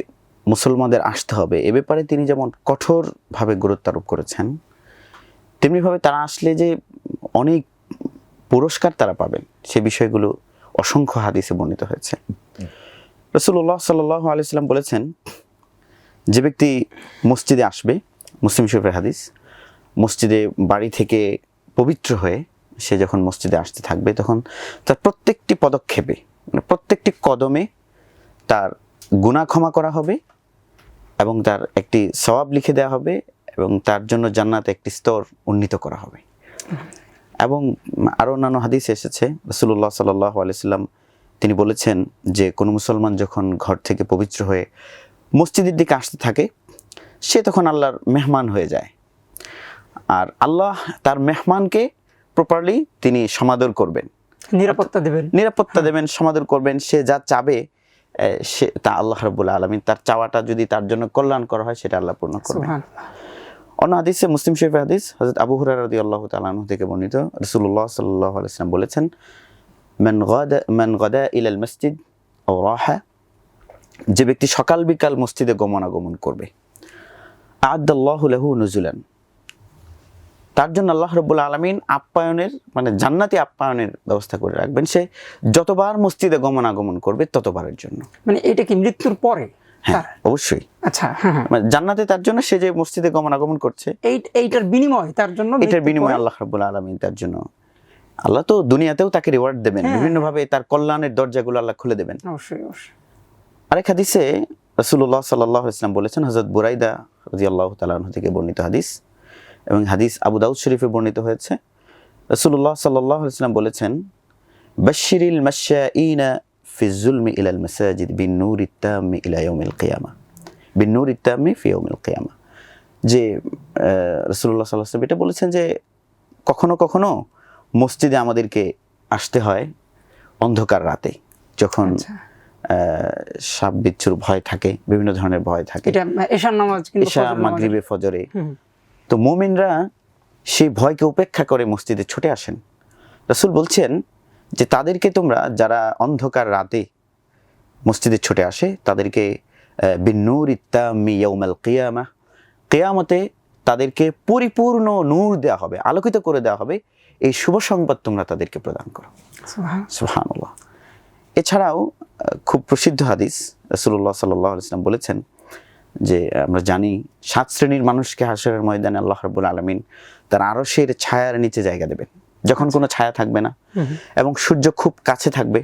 মুসলমানদের আসতে হবে এ ব্যাপারে তিনি যেমন কঠোরভাবে গুরুত্ব আরোপ করেছেন, তেমনিভাবে তারা আসলে যে অনেক পুরস্কার তারা পাবেন সে বিষয়গুলো অসংখ্য হাদিসে বর্ণিত হয়েছে। রাসূলুল্লাহ সাল্লাল্লাহু আলাইহি ওয়াসাল্লাম বলেছেন, যে ব্যক্তি মসজিদে আসবে, মুসলিম শরীফের হাদিস, মসজিদে বাড়ি থেকে পবিত্র হয়ে সে যখন মসজিদে আসতে থাকবে, তখন তার প্রত্যেকটি পদক্ষেপে, মানে প্রত্যেকটি কদমে তার গুনাহ ক্ষমা করা হবে এবং তার একটি সওয়াব লিখে দেওয়া হবে এবং তার জন্য জান্নাতে একটি স্তর উন্নীত করা হবে। এবং আরও অন্যান্য হাদিসে এসেছে, রাসূলুল্লাহ সাল্লাল্লাহু আলাইহি ওয়াসাল্লাম তিনি বলেছেন যে কোনো মুসলমান যখন ঘর থেকে পবিত্র হয়ে মসজিদের দিকে আসতে থাকে, সে তখন আল্লাহর মেহমান হয়ে যায়। আর আল্লাহ তার মেহমানকে প্রপারলি তিনি সমাদর করবেন, নিরাপত্তা দেবেন, সমাদর করবেন। সে যা চাবে সে তা আল্লাহ রাব্বুল আলামিন, তার চাওয়াটা যদি তার জন্য কল্যাণ করা হয় সেটা আল্লাহ পূর্ণ করবেন। অন্য হাদিসে, মুসলিম শরীফের হাদিস, হযরত আবু হুরায়রা রাদিয়াল্লাহু তাআলা আনহু থেকে বর্ণিত, রাসূলুল্লাহ সাল্লাল্লাহু আলাইহি ওয়াসাল্লাম বলেছেন, মান গাদা ইলাল মসজিদ আও রাহা, যে ব্যক্তি সকাল বিকাল মসজিদে গমনাগমন করবে, আ'আদাল্লাহু লাহু নুজুলান, তার জন্য আল্লাহ রাব্বুল আলামিন আপ্যায়নের, মানে জান্নাতি আপ্যায়নের ব্যবস্থা করে রাখবেন। সে যতবার মসজিদে গমনাগমন করবে ততবারের জন্য। মানে এটা কি মৃত্যুর পরে? হ্যাঁ, অবশ্যই। আচ্ছা, মানে জান্নাতে তার জন্য, সে যে মসজিদে গমনাগমন করছে, এইটার বিনিময় তার জন্য, এটার বিনিময়ে আল্লাহ রাব্বুল আলামিন তার জন্য, আল্লাহ তো দুনিয়াতেও তাকে রিওয়ার্ড দেবেন, বিভিন্নভাবে তার কল্যাণের দরজাগুলো আল্লাহ খুলে দেবেন। অবশ্যই অবশ্যই। আরেক হাদিসে রাসূলুল্লাহ সাল্লাল্লাহু আলাইহি ওয়াসাল্লাম বলেছেন, হযরত বুরাইদা রাদিয়াল্লাহু তাআলা আনহু থেকে বর্ণিত হাদিস, এবং হাদিস আবু দাউদ শরীফে বর্ণিত হয়েছে, রাসূলুল্লাহ সাল্লাল্লাহু আলাইহি ওয়াসাল্লাম বলেছেন, বাশশিরিল মাশাঈনা ফি যুলমি ইলাল মাসাজিদ বিন নূরিত তাম্মি ইলা ইয়াউমিল কিয়ামা, বিন নূরিত তাম্মি ফি ইয়াউমিল কিয়ামা। যে রাসূলুল্লাহ সাল্লাল্লাহু আলাইহি ওয়াসাল্লাম এটা বলেছেন যে কখনো কখনো মসজিদে আমাদেরকে আসতে হয় অন্ধকার রাতে, যখন সাপ বিচ্ছুর ভয় থাকে, বিভিন্ন ধরনের ভয় থাকে, এটা এশার নামাজ কিংবা এশা, মাগরিবে, ফজরে। তো মুমিনরা সেই ভয়কে উপেক্ষা করে মসজিদে ছুটে আসেন। রাসূল বলছেন যে তাদেরকে তোমরা, যারা অন্ধকার রাতে মসজিদে ছুটে আসে, তাদেরকে বিন্নুরিত তাম্মি ইয়াউমাল কিয়ামা, কিয়ামতে তাদেরকে পরিপূর্ণ নূর দেওয়া হবে, আলোকিত করে দেওয়া হবে, এই শুভ সংবাদ তোমরা তাদেরকে প্রদান করো। সুবহানাল্লাহ। এছাড়াও খুব প্রসিদ্ধ হাদিস, রাসূলুল্লাহ সাল্লাল্লাহু আলাইহি ওয়াসাল্লাম বলেছেন যে আমরা জানি 7 শ্রেণীর মানুষকে হাশরের ময়দানে আল্লাহ রাব্বুল আলামিন তার আরশের ছায়ার নিচে জায়গা দেবেন, যখন কোনো ছায়া থাকবে না এবং সূর্য খুব কাছে থাকবে,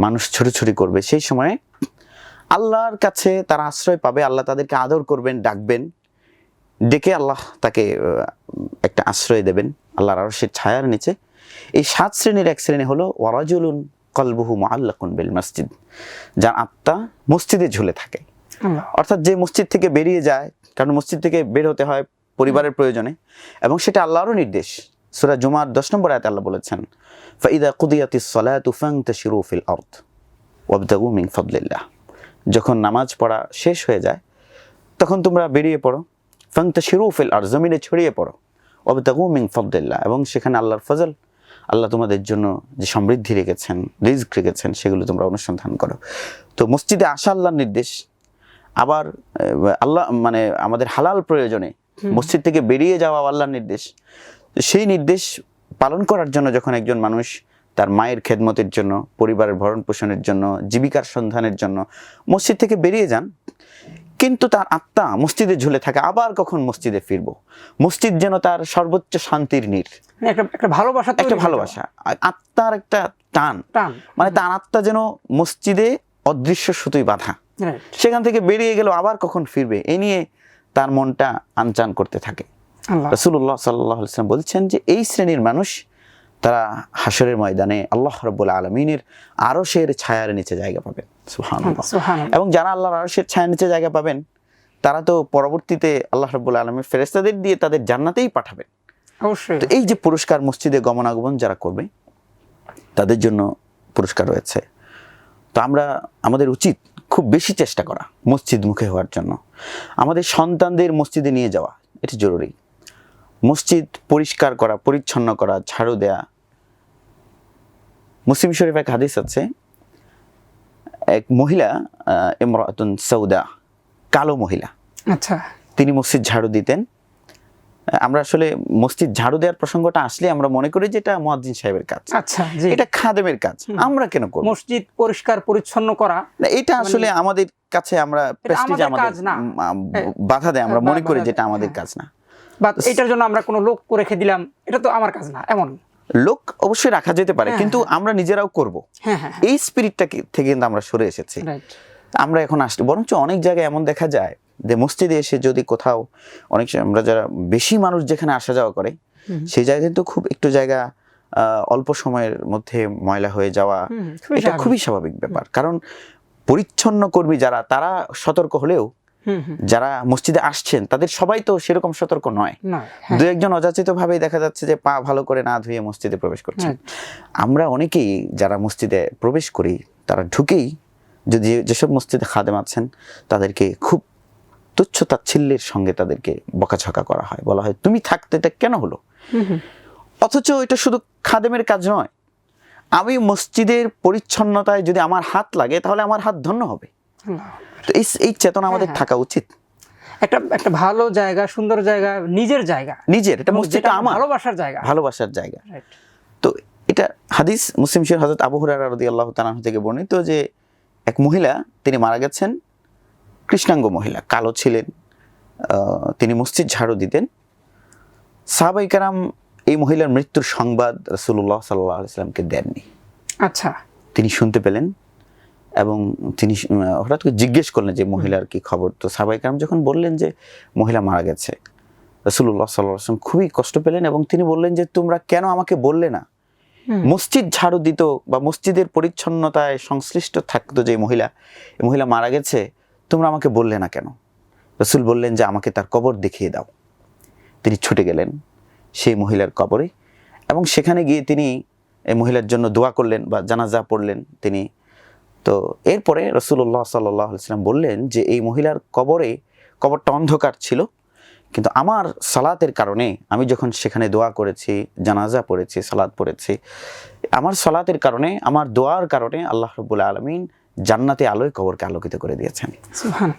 মানুষ ছুটোছুটি করবে, সেই সময়ে আল্লাহর কাছে তারা আশ্রয় পাবে, আল্লাহ তাদেরকে আদর করবেন, ডাকবেন, ডেকে আল্লাহ তাকে একটা আশ্রয় দেবেন আল্লাহর আরশের ছায়ার নিচে। এই 7 শ্রেণীর এক শ্রেণী হলো ওয়ারাজুলুন কলবুহু মুআল্লাকুন বিল মসজিদ, যার আত্মা মসজিদে ঝুলে থাকে। অর্থাৎ যে মসজিদ থেকে বেরিয়ে যায়, কারণ মসজিদ থেকে বের হতে হয় পরিবারের প্রয়োজনে, এবং সেটা আল্লাহরও নির্দেশ। সূরা জুমার 10 নম্বর আয়াতে আল্লাহ বলেছেন, ফাইদা কুদিয়াতিস সালাতু ফান্তাশিরু ফিল আরদ ওয়াবতাগু মিন ফাদলিল্লাহ, যখন নামাজ পড়া শেষ হয়ে যায় তখন তোমরা বেরিয়ে পড়ো, ফান্তাশিরু ফিল আরদ, জমিনে ছড়িয়ে পড়ো, ওয়াবতাগু মিন ফাদলিল্লাহ, এবং সেখানে আল্লাহর ফজল, আল্লাহ তোমাদের জন্য যে সমৃদ্ধি রেখেছেন, রিজক রেখেছেন, সেগুলো তোমরা অনুসন্ধান করো। তো মসজিদে আসা আল্লাহর নির্দেশ, আবার আল্লাহ মানে আমাদের হালাল প্রয়োজনে মসজিদ থেকে বেরিয়ে যাওয়া আল্লাহর নির্দেশ। সেই নির্দেশ পালন করার জন্য যখন একজন মানুষ তার মায়ের খেদমতের জন্য, পরিবারের ভরণ পোষণের জন্য, জীবিকার সন্ধানের জন্য মসজিদ থেকে বেরিয়ে যান, কিন্তু তার আত্মা মসজিদে ঝুলে থাকে, আবার কখন মসজিদে ফিরবো। মসজিদ যেন তার সর্বোচ্চ শান্তির নীড়, একটা ভালোবাসা, একটা ভালোবাসা, আত্মার একটা টান। মানে তার আত্মা যেন মসজিদে অদৃশ্য সুতোয় বাঁধা, সেখান থেকে বেরিয়ে গেল আবার কখন ফিরবে, এ নিয়ে তার মনটা আনচান করতে থাকে। রাসূলুল্লাহ সাল্লাল্লাহু আলাইহি ওয়াসাল্লাম বলছেন যে এই শ্রেণীর মানুষ তারা হাশরের ময়দানে আল্লাহ রাব্বুল আলামিনের আরশের ছায়ার নিচে জায়গা পাবেন। সুবহানাল্লাহ। এবং যারা আল্লাহর আরশের ছায়ার নিচে জায়গা পাবেন তারা তো পরবর্তীতে আল্লাহ রাব্বুল আলামিন ফেরেশতাদের দিয়ে তাদের জান্নাতেই পাঠাবেন। অবশ্যই। তো এই যে পুরস্কার, মসজিদে গমনাগমন যারা করবে তাদের জন্য পুরস্কার রয়েছে। তো আমাদের উচিত খুব বেশি চেষ্টা করা মসজিদ মুখী হওয়ার জন্য। আমাদের সন্তানদের মসজিদে নিয়ে যাওয়া এটি জরুরি। মসজিদ পরিষ্কার করা, পরিচ্ছন্ন করা, ঝাড়ু দেয়া। মুসলিম শরীফ এক হাদিস আছে, এক মহিলা ইমরাতুন সাউদা, কালো মহিলা, আচ্ছা, তিনি মসজিদ ঝাড়ু দিতেন। আমরা আসলে মসজিদ ঝাড়ু দেওয়ার প্রসঙ্গটা আসলে আমরা মনে করি যে এটা মুয়াজ্জিন সাহেবের কাজ, আচ্ছা, জি, এটা খাদেমের কাজ, আমরা কেন করব? মসজিদ পরিষ্কার পরিচ্ছন্ন করা এটা আসলে আমাদের কাছে আমরা প্রেস্টিজ, আমাদের বাধা দেয়, আমরা মনে করি যেটা আমাদের কাজ না, বা এটার জন্য আমরা কোনো লোক রেখে দিলাম, এটা তো আমার কাজ না। এমন লোক অবশ্যই রাখা যেতে পারে, কিন্তু আমরা নিজেরাও করব, এই স্পিরিটটা থেকে কিন্তু আমরা সরে এসেছি। আমরা এখন আসছি, বরঞ্চ অনেক জায়গায় এমন দেখা যায় যে মসজিদে এসে যদি কোথাও, অনেক আমরা যারা বেশি মানুষ যেখানে আসা যাওয়া করে সেই জায়গায় কিন্তু খুব একটু জায়গা অল্প সময়ের মধ্যে ময়লা হয়ে যাওয়া এটা খুবই স্বাভাবিক ব্যাপার। কারণ পরিচ্ছন্ন কর্মী যারা, তারা সতর্ক হলেও যারা মসজিদে আসছেন তাদের সবাই তো সেরকম সতর্ক নয়। দু একজন অযাচিত ভাবেই দেখা যাচ্ছে যে পা ভালো করে না ধুয়ে মসজিদে প্রবেশ করছেন। আমরা অনেকেই যারা মসজিদে প্রবেশ করি তারা ঢুকেই যদি যেসব মসজিদে খাদেম আছেন তাদেরকে খুব তুচ্ছ তাচ্ছিল্যের সঙ্গে তাদেরকে বকাঝকা করা হয়, বলা হয় তুমি থাকতে এটা কেন হলো। অথচ এটা শুধু খাদেমের কাজ নয়, আমি মসজিদের পরিচ্ছন্নতায় যদি আমার হাত লাগে তাহলে আমার হাত ধন্য হবে। তো এই চেতনা আমাদের থাকা উচিত। একটা ভালো জায়গা, সুন্দর জায়গা, নিজের জায়গা, নিজের, এটা মসজিদটা আমার ভালোবাসার জায়গা, ভালোবাসার জায়গা। তো এটা হাদিস মুসলিম শরীফ হযরত আবু হুরায়রা রাদিয়াল্লাহু তাআলা থেকে বর্ণিত যে এক মহিলা, তিনি মারা গেছেন, কৃষ্ণাঙ্গ মহিলা, কালো ছিলেন, তিনি মসজিদ ঝাড়ু দিতেন। সাহাবায়ে কেরাম এই মহিলার মৃত্যুর সংবাদ রাসূলুল্লাহ সাল্লাল্লাহু আলাইহি ওয়াসাল্লামকে দেননি। আচ্ছা, তিনি শুনতে পেলেন এবং তিনি হঠাৎ করে জিজ্ঞেস করলেন যে মহিলার কি খবর। তো সাহাবায়ে কেরাম যখন বললেন যে মহিলা মারা গেছে, রাসূলুল্লাহ সাল্লাল্লাহু আলাইহি ওয়াসাল্লাম খুবই কষ্ট পেলেন এবং তিনি বললেন যে তোমরা কেন আমাকে বললে না? মসজিদ ঝাড়ু দিত বা মসজিদের পরিচ্ছন্নতায় সংশ্লিষ্ট থাকতো যে মহিলা, এই মহিলা মারা গেছে, তোমরা আমাকে বললে না কেন? রাসূল বললেন যে আমাকে তার কবর দেখিয়ে দাও। তিনি ছুটে গেলেন সেই মহিলার কবরে এবং সেখানে গিয়ে তিনি এই মহিলার জন্য দোয়া করলেন বা জানাজা পড়লেন তিনি। তো এরপরে রাসূলুল্লাহ সাল্লাল্লাহু আলাইহি ওয়াসাল্লাম বললেন যে এই মহিলার কবরটা অন্ধকার ছিল, কিন্তু আমার সালাতের কারণে, আমি যখন সেখানে দোয়া করেছি, জানাজা পড়েছি, সালাত পড়েছি, আমার সালাতের কারণে, আমার দোয়ার কারণে আল্লাহ রাব্বুল আলামিন জান্নাতে আলোয় কবরকে আলোকিত করে দিয়েছেন।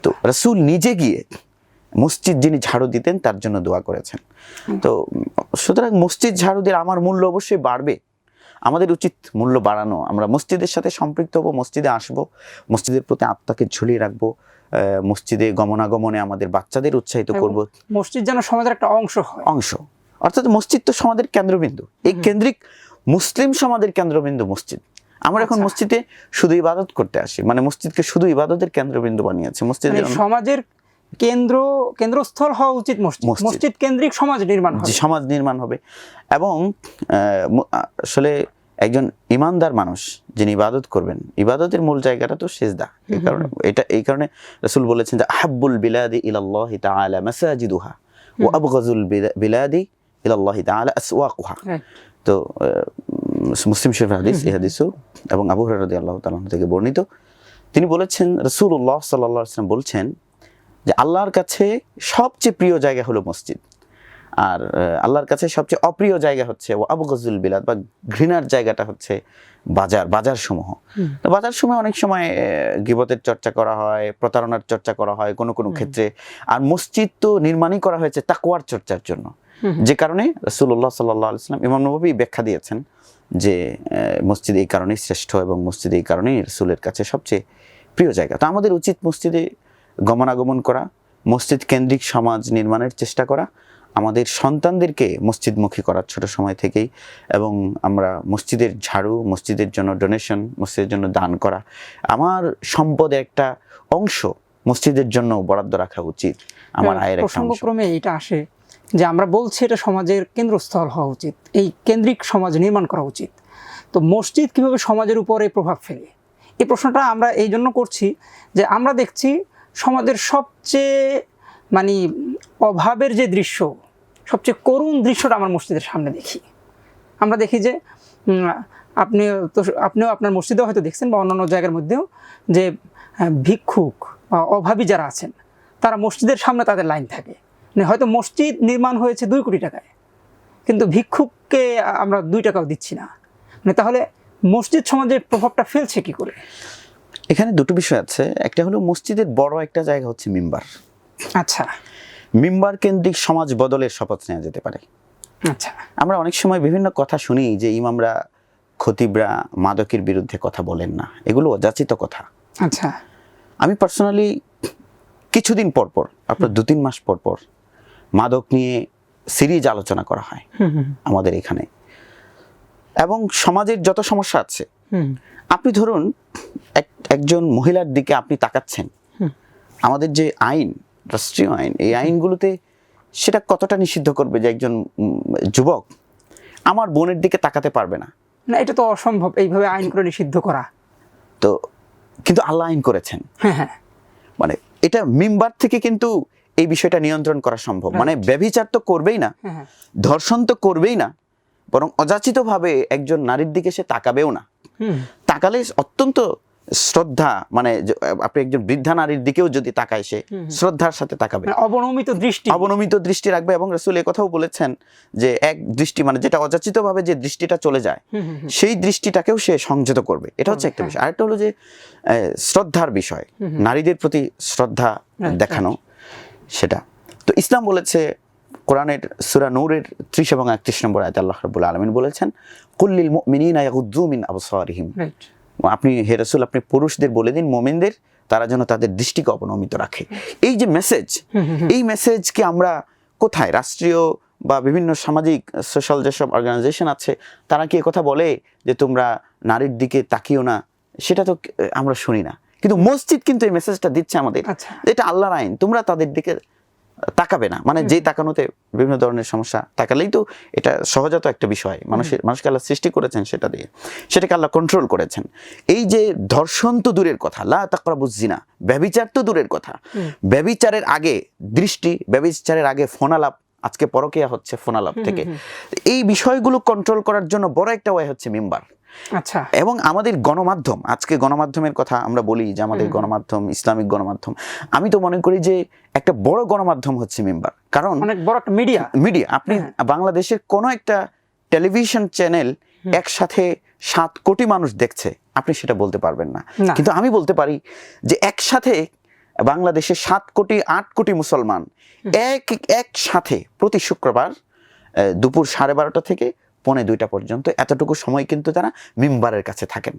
তো রাসূল নিজে গিয়ে মসজিদ যিনি ঝাড়ু দিতেন তার জন্য দোয়া করেছেন। তো সুতরাং মসজিদ ঝাড়ু দিয়ে আমার মূল্য অবশ্যই বাড়বে, আমাদের উচিত মূল্য বাড়ানো। আমরা মসজিদের সাথে সম্পৃক্ত হব, মসজিদে আসব, মসজিদের প্রতি আত্মাকে ঝুলিয়ে রাখবো, মসজিদে গমনাগমনে আমাদের বাচ্চাদের উৎসাহিত করব। মসজিদ যেন সমাজের একটা অংশ, অর্থাৎ মসজিদ তো সমাজের কেন্দ্রবিন্দু, এই কেন্দ্রিক মুসলিম সমাজের কেন্দ্রবিন্দু মসজিদ। আমরা এখন মসজিদে শুধু ইবাদত করতে আসি, মানে মসজিদকে শুধু ইবাদতের কেন্দ্রবিন্দু বানিয়েছে। মসজিদ সমাজের কেন্দ্রস্থল হওয়া উচিত। মসজিদ কেন্দ্রিক সমাজ নির্মাণ হবে। এবং আসলে একজন ইমানদার মানুষ যিনি ইবাদত করবেন, ইবাদতের মূল জায়গাটা তো সিজদা। এই কারণে রাসূল বলেছেন যে আহাব্বুল বিলাদি ইলাল্লাহি তাআলা মাসাজিদুহা ওয়া আবগাযুল বিলাদি ইলাল্লাহি তাআলা আসওয়াকুহা। তো মুসলিম শরীফ হাদিস, এই হাদিসও এবং আবু হুরায়রা রাদিয়াল্লাহু তাআলা থেকে বর্ণিত। তিনি বলেছেন, রাসূলুল্লাহ সাল্লাল্লাহু আলাইহি ওয়াসাল্লাম বলছেন যে আল্লাহর কাছে সবচেয়ে প্রিয় জায়গা হলো মসজিদ, আর আল্লাহর কাছে সবচেয়ে অপ্রিয় জায়গা হচ্ছে ও আবগাযুল বিলাদ, বা ঘৃণার জায়গাটা হচ্ছে বাজার সমূহ। তো বাজার সমূহে অনেক সময় গীবতের চর্চা করা হয়, প্রতারণার চর্চা করা হয় কোনো ক্ষেত্রে। আর মসজিদ তো নির্মাণই করা হয়েছে তাকওয়ার চর্চার জন্য, যে কারণে রাসূলুল্লাহ সাল্লাল্লাহু আলাইহি ওয়াসাল্লাম, ইমাম নববী ব্যাখ্যা দিয়েছেন যে মসজিদ এই কারণেই শ্রেষ্ঠ এবং মসজিদ এই কারণেই রাসূলের কাছে সবচেয়ে প্রিয় জায়গা। তো আমাদের উচিত মসজিদে গমনাগমন করা, মসজিদ কেন্দ্রিক সমাজ নির্মাণের চেষ্টা করা, আমাদের সন্তানদেরকে মসজিদমুখী করা ছোট সময় থেকেই, এবং আমরা মসজিদের ঝাড়ু, মসজিদের জন্য ডোনেশন, মসজিদের জন্য দান করা, আমার সম্পদের একটা অংশ মসজিদের জন্য বরাদ্দ রাখা উচিত, আমার আয়ের একটা অংশ। প্রসঙ্গক্রমে এটা আসে যে আমরা বলছি এটা সমাজের কেন্দ্রস্থল হওয়া উচিত, এই কেন্দ্রিক সমাজ নির্মাণ করা উচিত। তো মসজিদ কিভাবে সমাজের উপরে প্রভাব ফেলে, এই প্রশ্নটা আমরা এই জন্য করছি যে আমরা দেখছি সমাজের সবচেয়ে মানে অভাবের যে দৃশ্য, সবচেয়ে করুণ দৃশ্যটা আমার মসজিদের সামনে দেখি। আমরা দেখি যে আপনিও আপনার মসজিদেও হয়তো দেখছেন বা অন্যান্য জায়গার মধ্যেও যে ভিক্ষুক বা অভাবী যারা আছেন তারা মসজিদের সামনে তাদের লাইন থাকে। মানে হয়তো মসজিদ নির্মাণ হয়েছে 2 কোটি টাকায়, কিন্তু ভিক্ষুককে আমরা 2 টাকাও দিচ্ছি না। মানে তাহলে মসজিদ সমাজের প্রভাবটা ফেলছে কি করে? এখানে দুটো বিষয় আছে। একটা হলো মসজিদের বড় একটা জায়গা হচ্ছে মিম্বার। আচ্ছা, মিম্বার কেন্দ্রিক সমাজ বদলের শপথ নেওয়া যেতে পারে। আচ্ছা, আমরা অনেক সময় বিভিন্ন কথা শুনি যে ইমামরা, খতিবরা মাদকের বিরুদ্ধে কথা বলেন না, এগুলো অযাচিত কথা। আচ্ছা, আমি পার্সোনালি কিছুদিন পর পর, আপনার 2-3 মাস পর পর মাদক নিয়ে সিরিজ আলোচনা করা হয় আমাদের এখানে, এবং সমাজের যত সমস্যা আছে, আপনি ধরুন একজন মহিলার দিকে আপনি তাকাচ্ছেন, আমাদের যে আইন, রাষ্ট্রীয় আইন, এই আইনগুলোতে সেটা কতটা নিষিদ্ধ করবে যে একজন যুবক আমার বোনের দিকে তাকাতে পারবে না? না, এটা তো অসম্ভব এইভাবে আইন করে নিষিদ্ধ করা। তো কিন্তু আল্লাহ আইন করেছেন। হ্যাঁ, হ্যাঁ, মানে এটা মিম্বার থেকে কিন্তু এই বিষয়টা নিয়ন্ত্রণ করা সম্ভব। মানে ব্যভিচার তো করবেই না, হ্যাঁ, ধর্ষণ তো করবেই না, বরং অযাচিতভাবে একজন নারীর দিকে সে তাকাবেও না। তাকালে অত্যন্ত শ্রদ্ধা, মানে আপনি একজন বৃদ্ধা নারীর দিকেও যদি তাকায় সে শ্রদ্ধার সাথে তাকাবে, অবনমিত দৃষ্টি রাখবে। এবং রাসূল এই কথাও বলেছেন যে এক দৃষ্টি, মানে যেটা অযাচিতভাবে যে দৃষ্টিটা চলে যায় সেই দৃষ্টিটাকেও সে সংযত করবে। এটা হচ্ছে একটা বিষয়। আরেকটা হলো যে শ্রদ্ধার বিষয়, নারীদের প্রতি শ্রদ্ধা দেখানো, সেটা তো ইসলাম বলেছে। কোরআনের সূরা নূরের 30 এবং 31 নম্বর আয়াতে আল্লাহ রাব্বুল আলামিন বলেছেন, কুল্লিল মুমিনিনা ইয়াগুদ্দু মিন আবসারিহিম। আপনি হে রাসূল, আপনি পুরুষদের বলে দিন, মুমিনদের, তারা যেন তাদের দৃষ্টিকে অবনমিত রাখে। এই যে মেসেজ, এই মেসেজকে আমরা কোথায়, রাষ্ট্রীয় বা বিভিন্ন সামাজিক সোশ্যাল যেসব অর্গানাইজেশন আছে তারা কি কথা বলে যে তোমরা নারীর দিকে তাকিও না? সেটা তো আমরা শুনি না। কিন্তু মসজিদ কিন্তু এই মেসেজটা দিচ্ছে আমাদের, এটা আল্লাহর আইন, তোমরা তাদের দিকে তাকাবে না। মানে যে তাকানোতে বিভিন্ন ধরনের সমস্যা, তাকালেই তো এটা সহজাত একটা বিষয়, মানুষকে আল্লাহ সৃষ্টি করেছেন সেটা দিয়ে, সেটাকে আল্লাহ কন্ট্রোল করেছেন। এই যে ধর্ষণ তো দূরের কথা, লা তাকরাবুজ জিনা, ব্যভিচার তো দূরের কথা, ব্যভিচারের আগে দৃষ্টি, ব্যভিচারের আগে ফোনালাপ, আজকে পরকীয়া হচ্ছে ফোনালাপ থেকে। এই বিষয়গুলো কন্ট্রোল করার জন্য বড় একটা ওয়ে হচ্ছে মিম্বার। আচ্ছা, এবং আমাদের গণমাধ্যম, আজকে গণমাধ্যমের কথা আমরা বলি যে আমাদের গণমাধ্যম ইসলামিক গণমাধ্যম, আমি তো মনে করি যে একটা বড় গণমাধ্যম হচ্ছে মিম্বার। কারণ অনেক বড় একটা মিডিয়া। আপনি বাংলাদেশের কোন একটা টেলিভিশন চ্যানেল একসাথে 7 কোটি মানুষ দেখছে আপনি সেটা বলতে পারবেন না, কিন্তু আমি বলতে পারি যে একসাথে বাংলাদেশে 7 কোটি 8 কোটি মুসলমান একসাথে প্রতি শুক্রবার দুপুর 12:30 থেকে 1:45 পর্যন্ত এতটুকু সময় কিন্তু তারা মিম্বারের কাছে থাকেন,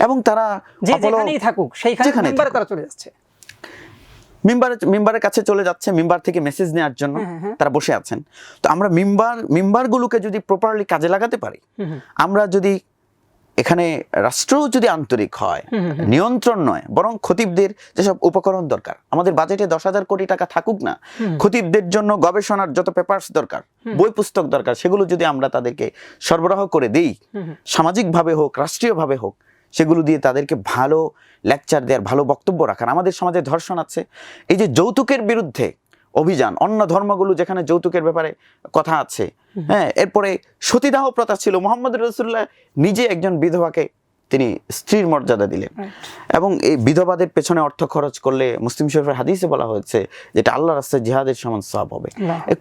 এবং তারা যেখানেই থাকুক সেইখানে মিম্বারে তারা চলে যাচ্ছে, মিম্বারের কাছে চলে যাচ্ছে, মিম্বার থেকে মেসেজ নেওয়ার জন্য তারা বসে আছেন। তো আমরা মিম্বারগুলোকে যদি প্রপারলি কাজে লাগাতে পারি, আমরা যদি এখানে রাষ্ট্রও যদি আন্তরিক হয়, নিয়ন্ত্রণ নয়, বরং খতিবদের যেসব উপকরণ দরকার, আমাদের বাজেটে 10,000 কোটি টাকা থাকুক না, খতিবদের জন্য গবেষণার যত পেপারস দরকার, বই পুস্তক দরকার, সেগুলো যদি আমরা তাদেরকে সরবরাহ করে দিই, সামাজিকভাবে হোক রাষ্ট্রীয়ভাবে হোক, সেগুলো দিয়ে তাদেরকে ভালো লেকচার দেওয়ার, ভালো বক্তব্য রাখার। আমাদের সমাজে ধর্ষণ আছে, এই যে যৌতুকের বিরুদ্ধে অভিযান, অন্য ধর্মগুলো যেখানে যৌতুকের ব্যাপারে কথা আছে, হ্যাঁ, এরপরে সতীদাহ প্রথা ছিল, মুহাম্মদ রাসূলুল্লাহ নিজে একজন বিধবাকে তিনি স্ত্রীর মর্যাদা দিলেন, এবং এই বিধবাদের পেছনে অর্থ খরচ করলে মুসলিম শরীফের হাদিসে বলা হয়েছে যেটা আল্লাহর রাস্তায় জিহাদের সমান সওয়াব হবে।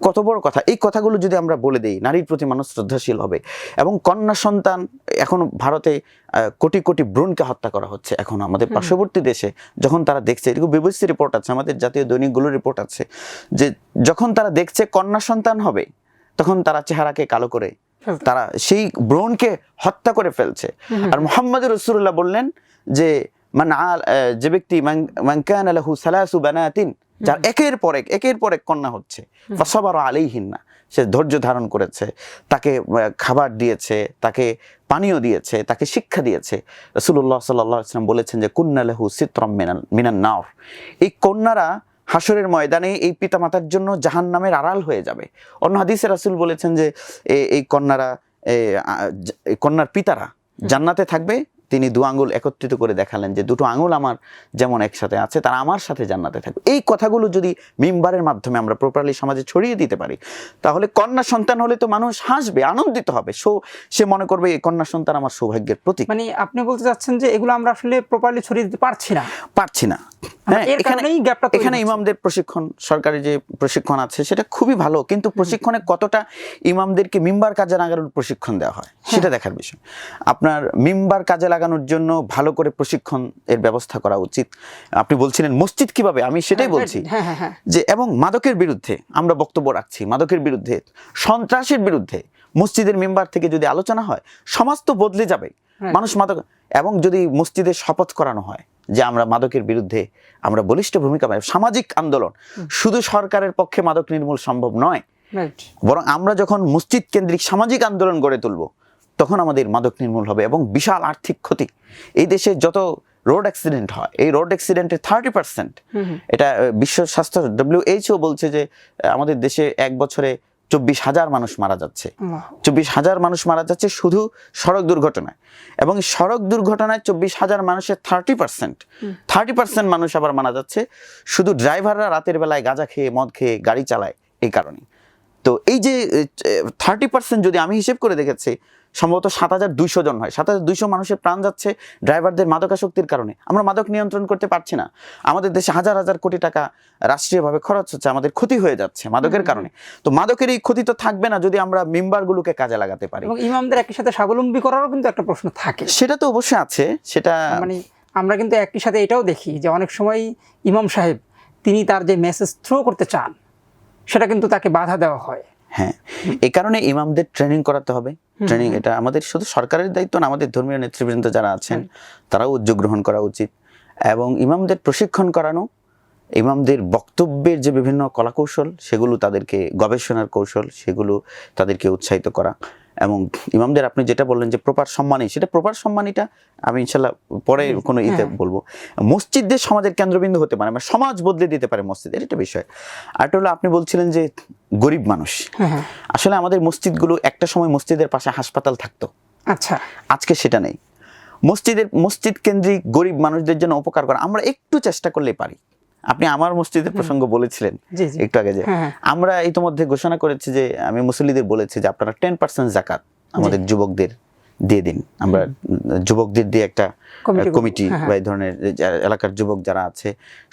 কত বড় কথা! এই কথাগুলো যদি আমরা বলে দেই, নারীর প্রতি মানুষ শ্রদ্ধাশীল হবে। এবং কন্যা সন্তান, এখন ভারতে কোটি কোটি ভ্রূণকে হত্যা করা হচ্ছে, এখন আমাদের পার্শ্ববর্তী দেশে যখন তারা দেখছে, এরকম বিবিসি রিপোর্ট আছে, আমাদের জাতীয় দৈনিকগুলোর রিপোর্ট আছে, যে যখন তারা দেখছে কন্যা সন্তান হবে, তখন তারা চেহারাকে কালো করে তারা সেই ভ্রূণকে হত্যা করে ফেলছে। আর মুহাম্মদ রাসূলুল্লাহ বললেন যে যে ব্যক্তি মান কানা লাহু সালাসু বানাতিন, যার একের পর এক কন্যা হচ্ছে, ফাসাবারা আলাইহিন্না, সে ধৈর্য ধারণ করেছে, তাকে খাবার দিয়েছে, তাকে পানীয় দিয়েছে, তাকে শিক্ষা দিয়েছে। রাসূলুল্লাহ সাল্লাল্লাহু আলাইহি ওয়াসাল্লাম বলেছেন যে কুন্না লাহু সিতরাম মিনান নার, এই কন্যারা হাসরের ময়দানে এই পিতামাতার জন্য জাহান্নামের আড়াল হয়ে যাবে। অন্য হাদিসে রাসূল বলেছেন যে এই কন্যার পিতারা জান্নাতে থাকবে। তিনি দু আঙ্গুল একত্রিত করে দেখালেন যে দুটো আঙ্গুল আমার যেমন একসাথে আছে, তারা আমার সাথে জান্নাতে থাকবে। এই কথাগুলো যদি মিম্বারের মাধ্যমে আমরা প্রপারলি সমাজে ছড়িয়ে দিতে পারি, তাহলে কন্যা সন্তান হলে তো মানুষ হাসবে, আনন্দিত হবে, সে মনে করবে এই কন্যা সন্তান আমার সৌভাগ্যের প্রতীক। মানে আপনি বলতে চাচ্ছেন যে এগুলো আমরা আসলে প্রপারলি ছড়িয়ে দিতে পারছি না। হ্যাঁ, এখানে ইমামদের প্রশিক্ষণ, সরকারি যে প্রশিক্ষণ আছে সেটা খুবই ভালো, কিন্তু প্রশিক্ষণে কতটা ইমামদেরকে মিম্বার কাজে লাগানোর প্রশিক্ষণ দেওয়া হয় সেটা দেখার বিষয়। আপনার মিম্বার কাজে লাগানোর জন্য ভালো করে প্রশিক্ষণ এর ব্যবস্থা করা উচিত। আপনি বলছিলেন মসজিদ কিভাবে, আমি সেটাই বলছি যে এবং মাদকের বিরুদ্ধে আমরা বক্তব্য রাখছি, মাদকের বিরুদ্ধে, সন্ত্রাসের বিরুদ্ধে মসজিদের মিম্বার থেকে যদি আলোচনা হয়, সমাজ তো বদলে যাবে। মানুষ মাদক, এবং যদি মসজিদে শপথ করানো হয় যে আমরা মাদকের বিরুদ্ধে আমরা বলিষ্ঠ ভূমিকা পাই, সামাজিক আন্দোলন, শুধু সরকারের পক্ষে মাদক নির্মূল সম্ভব নয়, বরং আমরা যখন মসজিদ কেন্দ্রিক সামাজিক আন্দোলন গড়ে তুলব, তখন আমাদের মাদক নির্মূল হবে। এবং বিশাল আর্থিক ক্ষতি, এই দেশে যত রোড অ্যাক্সিডেন্ট হয়, এই রোড অ্যাক্সিডেন্টের 30%, এটা বিশ্ব স্বাস্থ্য WHO বলছে যে আমাদের দেশে এক বছরে 24,000 মানুষ মারা যাচ্ছে, 24,000 মানুষ মারা যাচ্ছে শুধু সড়ক দুর্ঘটনায়। এবং সড়ক দুর্ঘটনায় 24,000 মানুষের 30% মানুষ আবার মারা যাচ্ছে শুধু ড্রাইভাররা রাতের বেলায় গাঁজা খেয়ে, মদ খেয়ে গাড়ি চালায়, এই কারণে। তো এই যে 30% যদি আমি হিসেব করে দেখেছি, সম্ভবত 7,200 জন হয়, 7,200 মানুষের প্রাণ যাচ্ছে ড্রাইভারদের মাদকাসক্তির কারণে। আমরা মাদক নিয়ন্ত্রণ করতে পারছি না, আমাদের দেশে হাজার হাজার কোটি টাকা রাষ্ট্রীয়ভাবে খরচ হচ্ছে, আমাদের ক্ষতি হয়ে যাচ্ছে মাদকের কারণে। তো মাদকের এই ক্ষতি তো থাকবে না যদি আমরা মিম্বারগুলোকে কাজে লাগাতে পারি। এবং ইমামদের একই সাথে স্বাবলম্বী করারও কিন্তু একটা প্রশ্ন থাকে, সেটা তো অবশ্যই আছে। সেটা মানে আমরা কিন্তু একই সাথে এটাও দেখি যে অনেক সময় ইমাম সাহেব তিনি তার যে মেসেজ থ্রো করতে চান সেটা কিন্তু তাকে বাধা দেওয়া হয়। হ্যাঁ, এই কারণে ইমামদের ট্রেনিং করাতে হবে। ট্রেনিং এটা আমাদের শুধু সরকারের দায়িত্ব না, আমাদের ধর্মীয় নেতৃবৃন্দ যারা আছেন তারাও উদ্যোগ গ্রহণ করা উচিত। এবং ইমামদের প্রশিক্ষণ করানো, ইমামদের বক্তব্যের যে বিভিন্ন কলাকৌশল, সেগুলো তাদেরকে, গবেষণার কৌশল, সেগুলো তাদেরকে উৎসাহিত করা। এবং ইমামদের আপনি যেটা বললেন যে প্রপার সম্মানী, সেটা প্রপার সম্মানীটা আমি ইনশাল্লাহ পরে কোনো বলবো। মসজিদদের সমাজের কেন্দ্রবিন্দু হতে পারে, মানে সমাজ বদলে দিতে পারে মসজিদ, এর একটা বিষয়। আর এটা হলো আপনি বলছিলেন যে গরিব মানুষ, আসলে আমাদের মসজিদগুলো একটা সময় মসজিদের পাশে হাসপাতাল থাকতো, আচ্ছা আজকে সেটা নেই। মসজিদ কেন্দ্রিক গরিব মানুষদের জন্য উপকার করা আমরা একটু চেষ্টা করলেই পারি। আপনি আমার মসজিদের প্রসঙ্গ বলেছিলেন একটু আগে, যে আমরা ইতিমধ্যে ঘোষণা করেছি যে আমি মুসল্লিদের বলেছি যে আপনারা 10% যাকাত আমাদের যুবকদের দিয়ে দিন। আমরা যুবকদের দিয়ে একটা কমিটি বা এই ধরনের এলাকার যুবক যারা আছে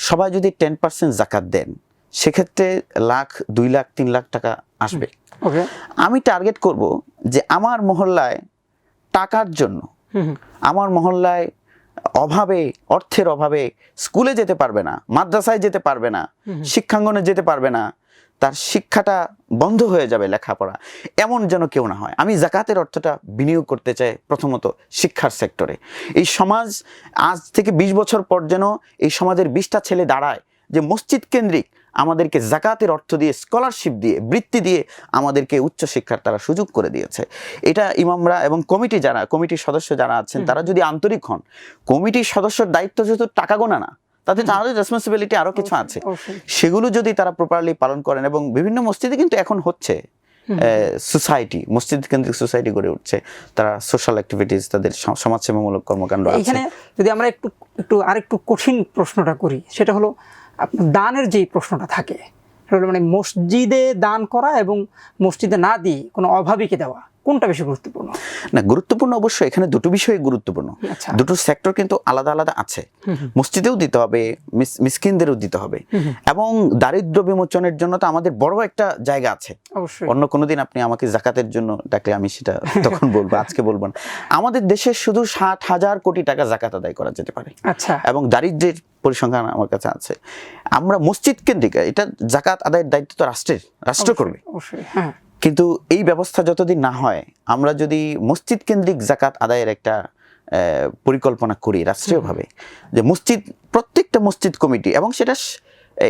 সবাই যদি 10% যাকাত দেন, সেক্ষেত্রে 1 লাখ, 2 লাখ, 3 লাখ টাকা আসবে। আমি টার্গেট করব যে আমার মহল্লায় টাকার জন্য, আমার মহল্লায় অর্থের অভাবে স্কুলে যেতে পারবে না, মাদ্রাসায় যেতে পারবে না, শিক্ষাঙ্গনে যেতে পারবে না, তার শিক্ষাটা বন্ধ হয়ে যাবে, লেখাপড়া, এমন যেন কেউ না হয়। আমি যাকাতের অর্থটা বিনিয়োগ করতে চাই প্রথমত শিক্ষার সেক্টরে। এই সমাজ আজ থেকে 20 বছর পর যেন এই সমাজের 20টা ছেলে দাঁড়ায় যে মসজিদ কেন্দ্রিক আমাদেরকে যাকাতের অর্থ দিয়ে, স্কলারশিপ দিয়ে, বৃত্তি দিয়ে আমাদেরকে উচ্চশিক্ষার তারা সুযোগ করে দিয়েছে। এটা ইমামরা এবং কমিটির সদস্য যারা আছেন তারা যদি আন্তরিক হন, কমিটির সদস্যর দায়িত্ব যেহেতু টাকা গোনা না, তাদের রেসপন্সিবিলিটি আরো কিছু আছে, সেগুলো যদি তারা প্রপারলি পালন করেন। এবং বিভিন্ন মসজিদে কিন্তু এখন হচ্ছে সোসাইটি, মসজিদ কেন্দ্রিক সোসাইটি গড়ে উঠছে, তারা সোশ্যাল অ্যাক্টিভিটিস, তাদের সমাজসেবামূলক কর্মকাণ্ড আছে। এখানে যদি আমরা আরেকটু কঠিন প্রশ্নটা করি, সেটা হলো দানের যে প্রশ্নটা থাকে, সেটা হলো মানে মসজিদে দান করা এবং মসজিদে না দিয়ে কোনো অভাবীকে দেওয়া, কোনটা বেশি গুরুত্বপূর্ণ? না, গুরুত্বপূর্ণ অবশ্যই, এখানে দুটো বিষয় গুরুত্বপূর্ণ, দুটো সেক্টর কিন্তু আলাদা আলাদা আছে। মসজিদেও দিতে হবে, মিসকিনদেরও দিতে হবে, এবং দারিদ্র বিমোচনের জন্য তো আমাদের বড় একটা জায়গা আছে। অন্য কোনোদিন আপনি আমাকে যাকাতের জন্য ডাকলে আমি সেটা তখন বলবো, আজকে বলবো না। আমাদের দেশে শুধু 60,000 কোটি টাকা যাকাত আদায় করা যেতে পারে, এবং দারিদ্রের পরিসংখ্যান আমার কাছে আছে। আমরা মসজিদ কেন্দ্রিক, এটা যাকাত আদায়ের দায়িত্ব তো রাষ্ট্র করবে, কিন্তু এই ব্যবস্থা যতদিন না হয়, আমরা যদি মসজিদ কেন্দ্রিক যাকাত আদায়ের একটা পরিকল্পনা করি রাষ্ট্রীয়ভাবে যে মসজিদ, প্রত্যেকটা মসজিদ কমিটি, এবং সেটা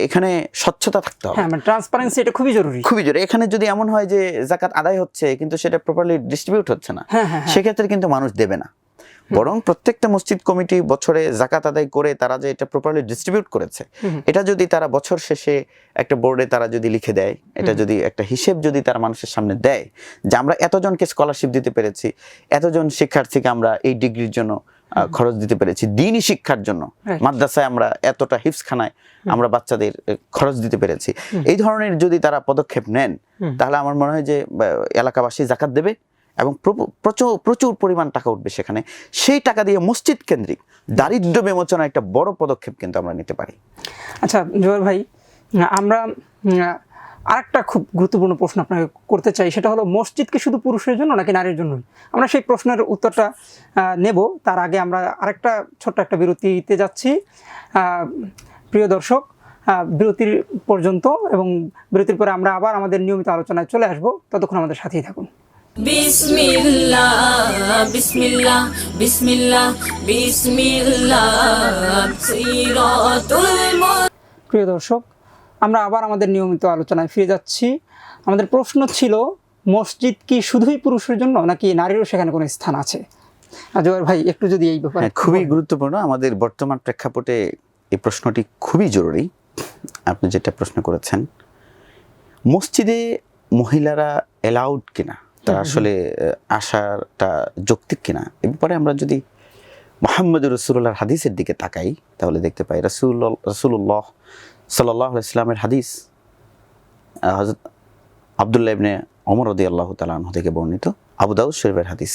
এখানে স্বচ্ছতা থাকতে হবে। হ্যাঁ, মানে ট্রান্সপারেন্সি এটা খুবই জরুরি। খুবই জরুরি। এখানে যদি এমন হয় যে যাকাত আদায় হচ্ছে কিন্তু সেটা প্রপারলি ডিস্ট্রিবিউট হচ্ছে না, সেক্ষেত্রে কিন্তু মানুষ দেবে না। বরং প্রত্যেকটা মসজিদ কমিটি বছরে যাকাত আদায় করে তারা যে এটা প্রপারলি ডিস্ট্রিবিউট করেছে, এটা যদি তারা বছর শেষে একটা বোর্ডে তারা যদি লিখে দেয়, এটা যদি একটা হিসেব যদি তারা মানুষের সামনে দেয় যে আমরা এতজনকে স্কলারশিপ দিতে পেরেছি, এতজন শিক্ষার্থীকে আমরা এই ডিগ্রির জন্য খরচ দিতে পেরেছি, দ্বীনি শিক্ষার জন্য মাদ্রাসায় আমরা এতটা হিফজখানায় আমরা বাচ্চাদের খরচ দিতে পেরেছি, এই ধরনের যদি তারা পদক্ষেপ নেন, তাহলে আমার মনে হয় যে এলাকাবাসী যাকাত দেবে এবং প্রচুর পরিমাণ টাকা উঠবে সেখানে। সেই টাকা দিয়ে মসজিদ কেন্দ্রিক দারিদ্র্য বিমোচনের একটা বড় পদক্ষেপ কিন্তু আমরা নিতে পারি। আচ্ছা জুয়েল ভাই, আমরা আরেকটা খুব গুরুত্বপূর্ণ প্রশ্ন আপনাকে করতে চাই, সেটা হলো মসজিদ কি শুধু পুরুষের জন্য নাকি নারীর জন্য? আমরা সেই প্রশ্নের উত্তরটা নেব, তার আগে আমরা আরেকটা ছোট্ট একটা বিরতিতে যাচ্ছি। প্রিয় দর্শক, বিরতির পর্যন্ত এবং বিরতির পরে আমরা আবার আমাদের নিয়মিত আলোচনায় চলে আসব, ততক্ষণ আমাদের সাথেই থাকুন। বিসমিল্লাহ বিসমিল্লাহ বিসমিল্লাহ বিসমিল্লাহ সিরাতুল প্রিয় দর্শক, আমরা আবার আমাদের নিয়মিত আলোচনায় ফিরে যাচ্ছি। আমাদের প্রশ্ন ছিল, মসজিদ কি শুধুই পুরুষের জন্য নাকি নারীরও সেখানে কোনো স্থান আছে? জোয়ার ভাই একটু যদি এই ব্যাপারে। খুবই গুরুত্বপূর্ণ আমাদের বর্তমান প্রেক্ষাপটে এই প্রশ্নটি খুবই জরুরি। আপনি যেটা প্রশ্ন করেছেন, মসজিদে মহিলারা অ্যালাউড কিনা, তা আসলে আসাটা যৌক্তিক কিনা, এ ব্যাপারে আমরা যদি মুহাম্মদ রাসূলুল্লাহর হাদিসের দিকে তাকাই তাহলে দেখতে পাই রাসূলুল্লাহ সাল্লাল্লাহু আলাইহি ওয়াসাল্লামের হাদিস, হযরত আব্দুল্লাহ ইবনে ওমর রাদিয়াল্লাহু তাআলা আনহু থেকে বর্ণিত, আবু দাউদ শরীফের হাদিস।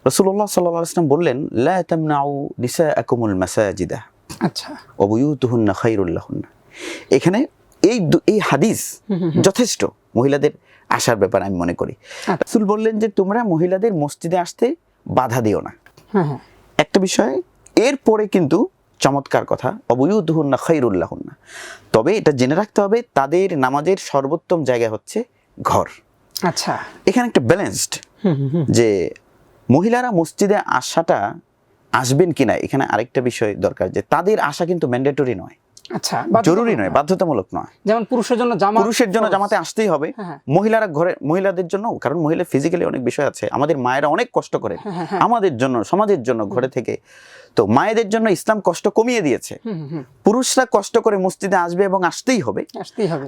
রাসূলুল্লাহ সাল্লাল্লাহু আলাইহি ওয়াসাল্লাম বললেন, লা তামনাউ নিসাআকুমুল মাসাজিদা আচ্ছা ওয়া বুয়ুতুহুন্না খায়রুল লাহুন্না। এখানে এই হাদিস যথেষ্ট মহিলাদের আসার ব্যাপারে আমি মনে করি। রাসূল বললেন যে তোমরা মহিলাদের মসজিদে আসতে বাধা দিও না। একটা বিষয় এরপরে কিন্তু চমৎকার কথা, অবুয়ুতুহুন্না খায়রুল লাহুন্না, তবে এটা জেনে রাখতে হবে তাদের নামাজের সর্বোত্তম জায়গা হচ্ছে ঘর। আচ্ছা, এখানে একটা ব্যালেন্সড যে মহিলারা মসজিদে আসবেন কিনা, এখানে আরেকটা বিষয় দরকার যে তাদের আসা কিন্তু ম্যান্ডেটরি নয়, আচ্ছা জরুরি নয়, বাধ্যতামূলক নয়। যেমন পুরুষের জন্য জামাতে আসতেই হবে, মহিলারা ঘরে, মহিলাদের জন্য, কারণ মহিলা ফিজিক্যালি অনেক বিষয় আছে, আমাদের মায়েরা অনেক কষ্ট করে আমাদের জন্য, সমাজের জন্য, ঘরে থেকে। তো মায়েদের জন্য ইসলাম কষ্ট কমিয়ে দিয়েছে, পুরুষরা কষ্ট করে মসজিদে আসবে এবং আসতেই হবে,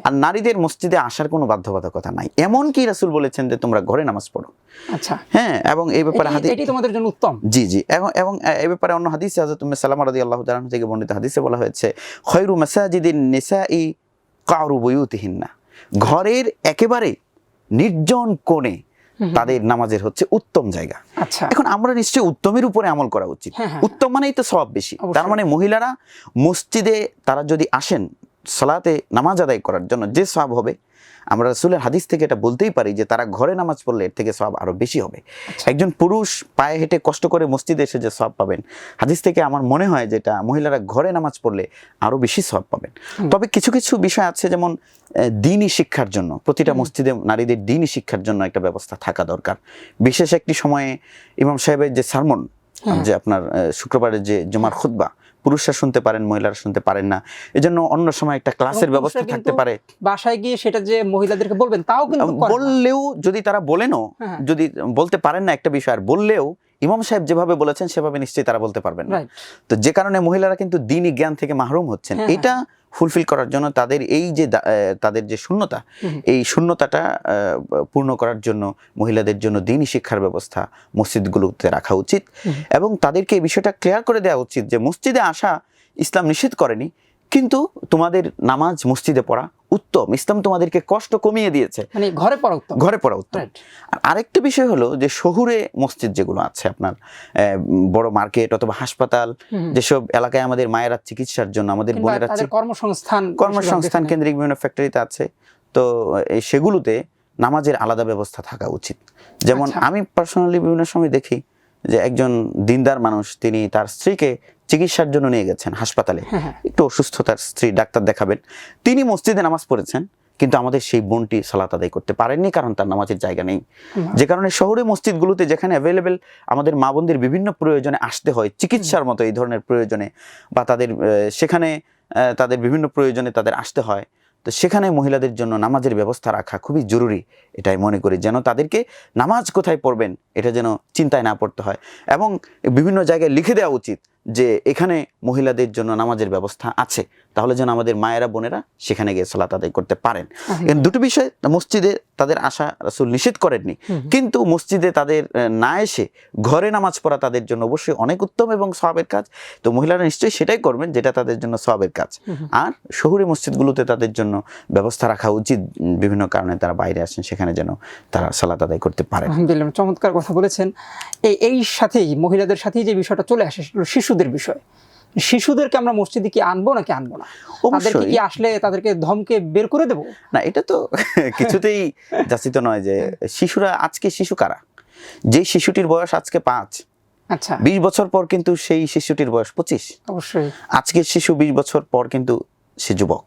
আর নারীদের মসজিদে আসার কোনো বাধ্যবাধকতা নাই। এমনকি রাসূল বলেছেন যে তোমরা ঘরে নামাজ পড়ো। আচ্ছা, হ্যাঁ, এবং এই ব্যাপারে হাদিস এটি তোমাদের জন্য উত্তম। জি জি, এবং এই ব্যাপারে অন্য হাদিসে হযরত উম্মে সালামা রাদিয়াল্লাহু তাআলা থেকে বর্ণিত হাদিসে বলা হয়েছে, খায়রু মাসাজিদিন নিসাই কারু বুয়ুতিহিন্না, ঘরের একেবারে নির্জন কোণে তাদের নামাজের হচ্ছে উত্তম জায়গা। আচ্ছা, এখন আমরা নিশ্চয়ই উত্তমের উপরে আমল করা উচিত। উত্তম মানেই তো সওয়াব বেশি, তার মানে মহিলারা মসজিদে তারা যদি আসেন সালাতে নামাজ আদায় করার জন্য যে সওয়াব হবে, আমরা রাসূলের হাদিস থেকে এটা বলতেই পারি যে তারা ঘরে নামাজ পড়লে এর থেকে সওয়াব আরো বেশি হবে। একজন পুরুষ পায়ে হেঁটে কষ্ট করে মসজিদে এসে যে সওয়াব পাবেন, হাদিস থেকে আমার মনে হয় যেটা মহিলারা ঘরে নামাজ পড়লে আরো বেশি সওয়াব পাবেন। তবে কিছু কিছু বিষয় আছে, যেমন দ্বীনি শিক্ষার জন্য প্রতিটা মসজিদে নারীদের দ্বীনি শিক্ষার জন্য একটা ব্যবস্থা থাকা দরকার। বিশেষ একটি সময়ে ইমাম সাহেবের যে সারমন, যে আপনার শুক্রবারের যে জুমার খুতবা, পুরুষরা শুনতে পারেন, মহিলারা শুনতে পারেন না, এজন্য অন্য সময় একটা ক্লাসের ব্যবস্থা থাকতে পারে। বাসায় গিয়ে সেটা যে মহিলাদেরকে বলবেন, তাও কিন্তু বললেও যদি তারা বলেনও, যদি বলতে পারেন না একটা বিষয়, আর বললেও ইমাম সাহেব যেভাবে বলেছেন সেভাবে নিশ্চয়ই তারা বলতে পারবেন না। তো যে কারণে মহিলারা কিন্তু দ্বীনি জ্ঞান থেকে মাহরুম হচ্ছেন। এটা ফুলফিল করার জন্য তাদের এই যে তাদের যে শূন্যতা, এই শূন্যতাটা পূর্ণ করার জন্য মহিলাদের জন্য দ্বীনি শিক্ষার ব্যবস্থা মসজিদগুলোতে রাখা উচিত, এবং তাদেরকে এই বিষয়টা ক্লিয়ার করে দেওয়া উচিত যে মসজিদে আসা ইসলাম নিষেধ করেনি, কিন্তু তোমাদের নামাজ মসজিদে পড়া উত্তম, ইসলাম তোমাদেরকে কষ্ট কমিয়ে দিয়েছে, মানে ঘরে পড়া উত্তম। আর আরেকটা বিষয় হলো যে শহুরে মসজিদ যেগুলো আছে, আপনার বড় মার্কেট অথবা হাসপাতাল, যেসব এলাকায় আমাদের মায়েরা চিকিৎসার জন্য, আমাদের বোনেরা কর্মসংস্থান কেন্দ্রিক বিভিন্ন ফ্যাক্টরিতে আছে, তো সেগুলোতে নামাজের আলাদা ব্যবস্থা থাকা উচিত। যেমন আমি পার্সোনালি বিভিন্ন সময় দেখি যে একজন দিনদার মানুষ, তিনি তার স্ত্রীকে চিকিৎসার জন্য নিয়ে গেছেন হাসপাতালে, একটু অসুস্থ, তার স্ত্রী ডাক্তার দেখাবেন, তিনি মসজিদে নামাজ পড়েছেন, কিন্তু আমাদের সেই বোনটি সালাত আদায় করতে পারেননি, কারণ তার নামাজের জায়গা নেই। যে কারণে শহরে মসজিদগুলোতে যেখানে অ্যাভেলেবেল আমাদের মা বোনদের বিভিন্ন প্রয়োজনে আসতে হয়, চিকিৎসার মতো এই ধরনের প্রয়োজনে, বা তাদের সেখানে তাদের বিভিন্ন প্রয়োজনে তাদের আসতে হয়, তো সেখানে মহিলাদের জন্য নামাজের ব্যবস্থা রাখা খুবই জরুরি, এটাই মনে করি, যেন তাদেরকে নামাজ কোথায় পড়বেন এটা যেন চিন্তায় না পড়তে হয়। এবং বিভিন্ন জায়গায় লিখে দেওয়া উচিত যে এখানে মহিলাদের জন্য নামাজের ব্যবস্থা আছে, তাহলে যেন আমাদের মায়েরা বোনেরা সেখানে গিয়ে সালাত আদায় করতে পারেন। দুটো বিষয়, মসজিদে তাদের আসা রাসূল নিষেধ করেননি, কিন্তু মসজিদে তাদের না এসে ঘরে নামাজ পড়া তাদের জন্য অবশ্যই অনেক উত্তম এবং সওয়াবের কাজ। তো মহিলারা নিশ্চয়ই সেটাই করবেন যেটা তাদের জন্য সওয়াবের কাজ। আর শহুরে মসজিদগুলোতে তাদের জন্য ব্যবস্থা রাখা উচিত, বিভিন্ন কারণে তারা বাইরে আসেন, সেখানে যেন তারা সালাত আদায় করতে পারে। আলহামদুলিল্লাহ, চমৎকার কথা বলেছেন। এই সাথেই মহিলাদের সাথেই যে বিষয়টা চলে আসে সেটা হলো শিশুদের বিষয়। শিশুদেরকে আমরা মসজিদে কি আনবো নাকি আনবো না? তাদেরকে কি আসলে তাদেরকে ধমকে বের করে দেবো? না, এটা তো কিছুতেই যাচিত নয় যে শিশুরা, আজকে শিশু কারা? যে শিশুটির বয়স আজকে 5, আচ্ছা, 20 বছর পর কিন্তু সেই শিশুটির বয়স 25। অবশ্যই আজকের শিশু 20 বছর পর কিন্তু সে যুবক,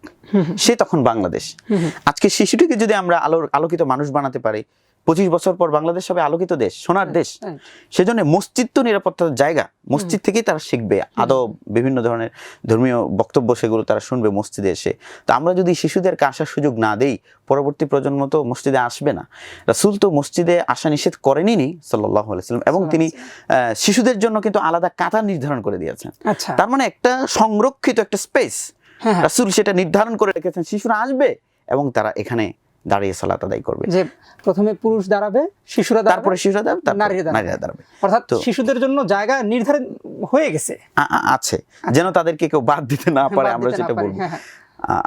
সে তখন বাংলাদেশ। আজকে শিশুটিকে যদি আমরা আলোকিত মানুষ বানাতে পারি, 25 বছর পর বাংলাদেশ হবে আলোকিত দেশ, সোনার দেশ। সেজন্য মসজিদ তো নিরাপত্তার জায়গা, মসজিদ থেকেই তারা শিখবে আদব, বিভিন্ন ধরনের ধর্মীয় বক্তব্য, সেগুলো তারা শুনবে মসজিদে এসে। তো আমরা যদি শিশুদেরকে আসার সুযোগ না দেই, পরবর্তী প্রজন্ম তো মসজিদে আসবে না। রাসূল তো মসজিদে আসা নিষেধ করেনই সাল্লাল্লাহু আলাইহি ওয়াসাল্লাম, এবং তিনি শিশুদের জন্য কিন্তু আলাদা কাতার নির্ধারণ করে দিয়েছেন। আচ্ছা, তার মানে একটা সংরক্ষিত একটা স্পেস রাসূল সেটা নির্ধারণ করে রেখেছেন, শিশুরা আসবে এবং তারা এখানে দাঁড়িয়ে সালাত আদায় করবে। যে প্রথমে পুরুষ দাঁড়াবে, শিশুরা দাঁড়াবে, তারপরে শিশুরা দাঁড়াবে, তারপরে নারীরা দাঁড়াবে। অর্থাৎ শিশুদের জন্য জায়গা নির্ধারণ হয়ে গেছে, আছে, যেন তাদেরকে কেউ বাদ দিতে না পারে, আমরা সেটা বলবো।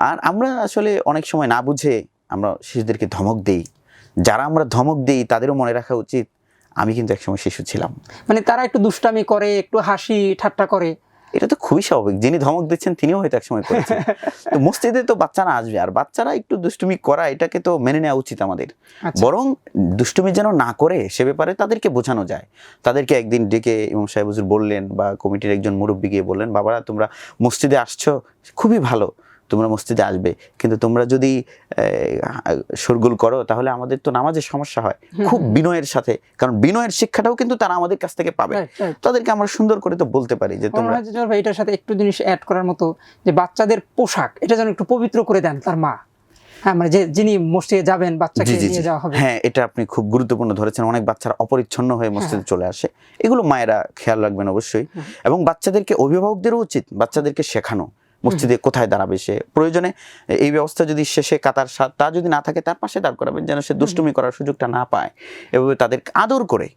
আর আমরা আসলে অনেক সময় না বুঝে আমরা শিশুদেরকে ধমক দেই। যারা আমরা ধমক দেই তাদেরও মনে রাখা উচিত, আমি কিন্তু একসময় শিশু ছিলাম। মানে তারা একটু দুষ্টামি করে, একটু হাসি ঠাট্টা করে, এটা তো খুবই স্বাভাবিক। যিনি ধমক দিচ্ছেন তিনিও হয়তো একসময় করেছেন। তো মসজিদে তো বাচ্চারা আসবে, আর বাচ্চারা একটু দুষ্টুমি করা, এটাকে তো মেনে নেওয়া উচিত আমাদের। বরং দুষ্টুমি যেন না করে সে ব্যাপারে তাদেরকে বোঝানো যায়। তাদেরকে একদিন ডেকে ইমাম সাহেব হুজুর বললেন, বা কমিটির একজন মুরব্বী গিয়ে বললেন, বাবারা তোমরা মসজিদে আসছো, খুবই ভালো, তোমরা মসজিদে আসবে, কিন্তু তোমরা যদি শোরগোল করো তাহলে আমাদের তো নামাজের সমস্যা হয়। খুব বিনয়ের সাথে, কারণ বিনয়ের শিক্ষাটাও কিন্তু তারা আমাদের কাছ থেকে পাবে। তাদেরকে আমরা সুন্দর করে তো বলতে পারি যে তোমরা, এটার সাথে একটু জিনিস অ্যাড করার মতো, যে বাচ্চাদের পোশাক এটা যেন একটু পবিত্র করে দেন তার মা। হ্যাঁ, মানে যিনি মসজিদে যাবেন বাচ্চাকে নিয়ে যাওয়া হবে। হ্যাঁ, এটা আপনি খুব গুরুত্বপূর্ণ ধরেছেন। অনেক বাচ্চারা অপরিচ্ছন্ন হয়ে মসজিদে চলে আসে, এগুলো মায়েরা খেয়াল রাখবেন অবশ্যই। এবং বাচ্চাদেরকে, অভিভাবকদেরও উচিত বাচ্চাদেরকে শেখানো মসজিদে কোথায় দাঁড়াবে। সে প্রয়োজনে এই ব্যবস্থা যদি শেষে কাতার তা যদি না থাকে তার পাশে দাঁড় করাবেন, যেন সে দুষ্টুমি করার সুযোগটা না পায়। এভাবে তাদেরকে আদর করে,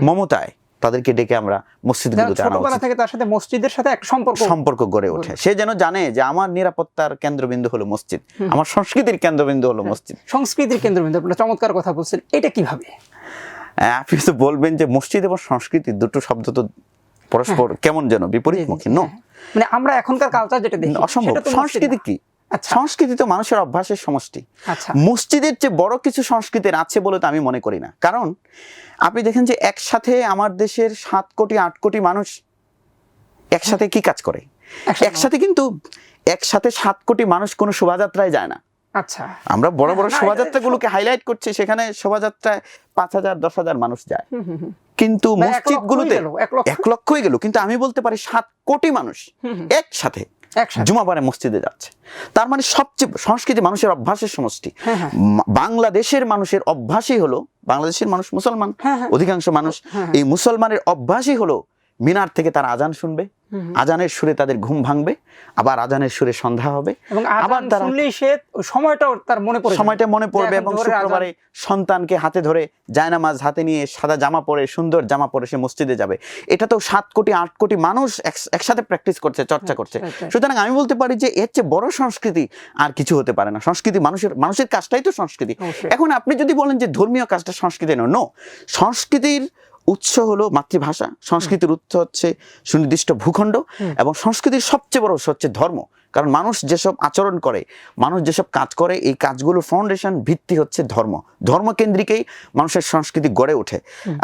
মমতায় তাদেরকে ডেকে আমরা মসজিদগুলোতে আনা উচিত। থেকে তার সাথে মসজিদের সাথে একটা সম্পর্ক গড়ে ওঠে। সে যেন জানে যে আমার নিরাপত্তার কেন্দ্রবিন্দু হলো মসজিদ, আমার সংস্কৃতির কেন্দ্রবিন্দু হলো মসজিদ। সংস্কৃতির কেন্দ্রবিন্দু, আপনারা চমৎকার কথা বলছেন। এটা কিভাবে? আপনি তো বলবেন যে মসজিদ এবং সংস্কৃতি দুটো শব্দ তো পরস্পর কেমন যেন বিপরীতমুখী। মানে আমরা এখনকার কালচার যেটা দেখি অসম্ভব। সংস্কৃতি কি? সংস্কৃতি তো মানুষের অভ্যাসের সমষ্টি। মসজিদের চেয়ে বড় কিছু সংস্কৃতির আছে বলে তো আমি মনে করি না। কারণ আপনি দেখেন যে একসাথে আমার দেশের 7 কোটি 8 কোটি মানুষ একসাথে কি কাজ করে? একসাথে কিন্তু 7 কোটি মানুষ কোনো শোভাযাত্রায় যায় না। আচ্ছা, আমরা বড় বড় শোভাযাত্রাগুলোকে হাইলাইট করছি, সেখানে শোভাযাত্রায় 5000 10,000 মানুষ যায়, কিন্তু মসজিদগুলোতে 1 লক্ষই গেল। কিন্তু আমি বলতে পারি 7 কোটি মানুষ একসাথে জুমাবারে মসজিদে যাচ্ছে। তার মানে সবচেয়ে সংস্কৃতি মানুষের অভ্যাসের সমষ্টি। বাংলাদেশের মানুষের অভ্যাসই হলো, বাংলাদেশের মানুষ মুসলমান, অধিকাংশ মানুষ, এই মুসলমানের অভ্যাসই হলো মিনার থেকে তারা আজান শুনবে, আজানের সুরে তাদের ঘুম ভাঙবে, আবার আজানের সুরে সন্ধ্যা হবে, আবার তারা সময়টা মনে পড়বে। এবং শুক্রবারে সন্তানকে হাতে ধরে জায়নামাজ হাতে নিয়ে সাদা জামা পরে, সুন্দর জামা পরে সে মসজিদে যাবে। এটা তো 7 কোটি 8 কোটি মানুষ একসাথে প্র্যাকটিস করছে, চর্চা করছে। সুতরাং আমি বলতে পারি যে এর চেয়ে বড় সংস্কৃতি আর কিছু হতে পারে না। সংস্কৃতি মানুষের কাজটাই তো সংস্কৃতি। এখন আপনি যদি বলেন যে ধর্মীয় কাজটা সংস্কৃতি নয়, নো, সংস্কৃতির উৎস হলো মাতৃভাষা, সংস্কৃতির উৎস হচ্ছে সুনির্দিষ্ট ভূখণ্ড, এবং সংস্কৃতির সবচেয়ে বড় উৎস হচ্ছে ধর্ম। কারণ মানুষ যেসব আচরণ করে, মানুষ যেসব কাজ করে, এই কাজগুলোর ফাউন্ডেশন, ভিত্তি হচ্ছে ধর্ম। ধর্মকেন্দ্রিকেই মানুষের সংস্কৃতি গড়ে ওঠে।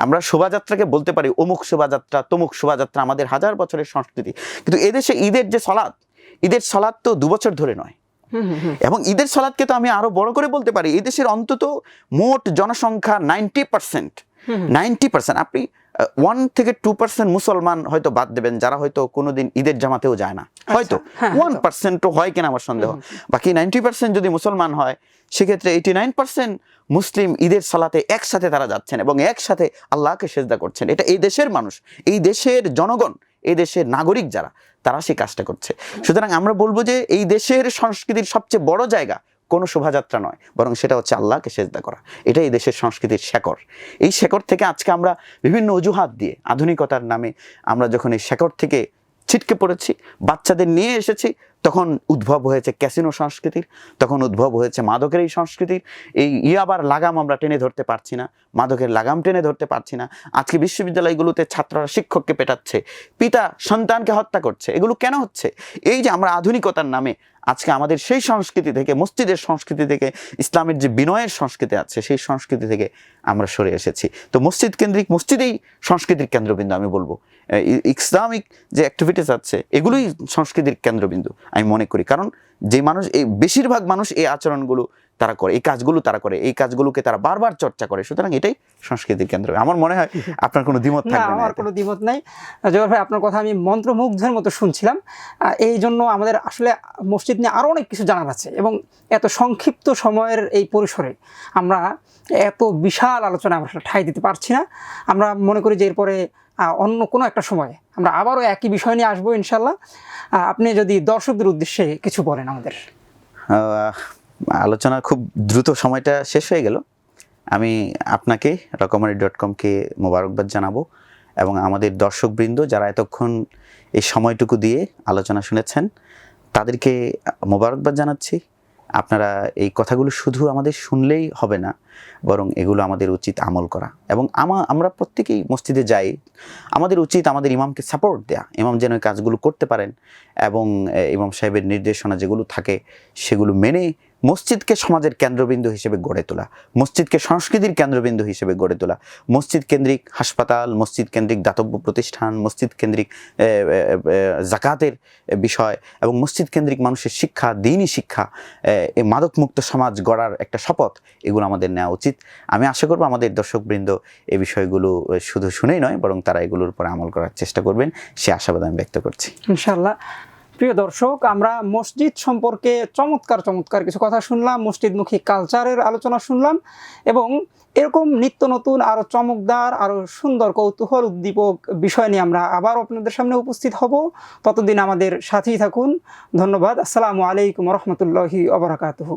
আমরা শোভাযাত্রাকে বলতে পারি অমুক শোভাযাত্রা, তমুক শোভাযাত্রা, আমাদের 1000 বছরের সংস্কৃতি। কিন্তু এদেশে ঈদের যে সালাত, ঈদের সালাত তো 2 বছর ধরে নয়, এবং ঈদের সালাতকে তো আমি আরো বড় করে বলতে পারি, এই দেশের অন্তত মোট জনসংখ্যা 90%, আপনি 1 থেকে 2% মুসলমান হয়তো বাদ দেবেন যারা হয়তো কোনোদিন ঈদের জামাতেও যায় না, হয়তো 1% হয় কিনা আমার সন্দেহ। বাকি 90% যদি মুসলমান হয়, সেক্ষেত্রে 89% মুসলিম ঈদের সালাতে একসাথে তারা যাচ্ছেন এবং একসাথে আল্লাহকে সেজদা করছেন। এটা এই দেশের মানুষ, এই দেশের জনগণ, এই দেশের নাগরিক যারা, তারা সেই কাজটা করছে। সুতরাং আমরা বলবো যে এই দেশের সংস্কৃতির সবচেয়ে বড় জায়গা কোনো শোভাযাত্রা নয়, বরং সেটা হচ্ছে আল্লাহকে সেজদা করা। এটা এই দেশের সংস্কৃতির শেকড়। এই শেকড় থেকে আজকে আমরা বিভিন্ন অজুহাত দিয়ে আধুনিকতার নামে আমরা যখন এই শেকড় থেকে ছিটকে পড়েছি, বাচ্চাদের নিয়ে এসেছি, তখন উদ্ভব হয়েছে ক্যাসিনো সংস্কৃতির, তখন উদ্ভব হয়েছে মাদকের এই সংস্কৃতির। এই ইয়াবার লাগাম আমরা টেনে ধরতে পারছি না, মাদকের লাগাম টেনে ধরতে পারছি না। আজকে বিশ্ববিদ্যালয়গুলোতে ছাত্ররা শিক্ষককে পেটাচ্ছে, পিতা সন্তানকে হত্যা করছে। এগুলো কেন হচ্ছে? এই যে আমরা আধুনিকতার নামে আজকে আমাদের সেই সংস্কৃতি থেকে, মসজিদের সংস্কৃতি থেকে, ইসলামের যে বিনয়ের সংস্কৃতি আছে সেই সংস্কৃতি থেকে আমরা সরে এসেছি। তো মসজিদ কেন্দ্রিক, মসজিদেই সংস্কৃতির কেন্দ্রবিন্দু আমি বলবো। ইসলামিক যে অ্যাক্টিভিটিস আছে এগুলোই সংস্কৃতির কেন্দ্রবিন্দু আমি মনে করি। কারণ যে মানুষ, এই বেশিরভাগ মানুষ এই আচরণগুলো তারা করে, এই কাজগুলো তারা করে, এই কাজগুলোকে তারা বারবার চর্চা করে। সুতরাং এটাই সংস্কৃতির কেন্দ্র। আমার মনে হয় আপনার কোনো দ্বিমত থাকবে না। আমার কোনো দ্বিমত নাই জোহর ভাই, আপনার কথা আমি মন্ত্রমুগ্ধের মতো শুনছিলাম। এই জন্য আমাদের আসলে মসজিদ নিয়ে আরও অনেক কিছু জানার আছে, এবং এত সংক্ষিপ্ত সময়ের এই পরিসরে আমরা এত বিশাল আলোচনা আমরা ঠাঁই দিতে পারছি না। আমরা মনে করি যে এরপরে অন্য কোনো একটা সময়ে আমরা আবারও একই বিষয় নিয়ে আসবো ইনশাল্লাহ। আপনি যদি দর্শকদের উদ্দেশ্যে কিছু বলেন আমাদের। আলোচনা খুব দ্রুত সময়টা শেষ হয়ে গেল। আমি আপনাকে রকমারি.com-কে মোবারকবাদ জানাবো এবং আমাদের দর্শকবৃন্দ যারা এতক্ষণ এই সময়টুকু দিয়ে আলোচনা শুনেছেন তাদেরকে মোবারকবাদ জানাচ্ছি। আপনারা এই কথাগুলো শুধু আমাদের শুনলেই হবে না, বরং এগুলো আমাদের উচিত আমল করা। এবং আমরা প্রত্যেকেই মসজিদে যাই, আমাদের উচিত আমাদের ইমামকে সাপোর্ট দেয়া, ইমাম যেন এই কাজগুলো করতে পারেন এবং ইমাম সাহেবের নির্দেশনা যেগুলো থাকে সেগুলো মেনে মসজিদকে সমাজের কেন্দ্রবিন্দু হিসেবে গড়ে তোলা, মসজিদকে সংস্কৃতির কেন্দ্রবিন্দু হিসেবে গড়ে তোলা, মসজিদ কেন্দ্রিক হাসপাতাল, মসজিদ কেন্দ্রিক দাতব্য প্রতিষ্ঠান, মসজিদ কেন্দ্রিক জাকাতের বিষয় এবং মসজিদ কেন্দ্রিক মানুষের শিক্ষা, দ্বীনি শিক্ষা, এই মাদকমুক্ত সমাজ গড়ার একটা শপথ, এগুলো আমাদের নেওয়া উচিত। আমি আশা করব আমাদের দর্শকবৃন্দ এই বিষয়গুলো শুধু শুনেই নয়, বরং তারা এগুলোর উপর আমল করার চেষ্টা করবেন, সে আশাবাদ আমি ব্যক্ত করছি ইনশাআল্লাহ। প্রিয় দর্শক, আমরা মসজিদ সম্পর্কে চমৎকার কিছু কথা শুনলাম, মসজিদমুখী কালচারের আলোচনা শুনলাম, এবং এরকম নিত্য নতুন আরও চমকদার, আরও সুন্দর, কৌতূহল উদ্দীপক বিষয় নিয়ে আমরা আবার আপনাদের সামনে উপস্থিত হব। ততদিন আমাদের সাথেই থাকুন। ধন্যবাদ। আসসালামু আলাইকুম ওয়া রাহমাতুল্লাহি ওয়া বারাকাতুহু।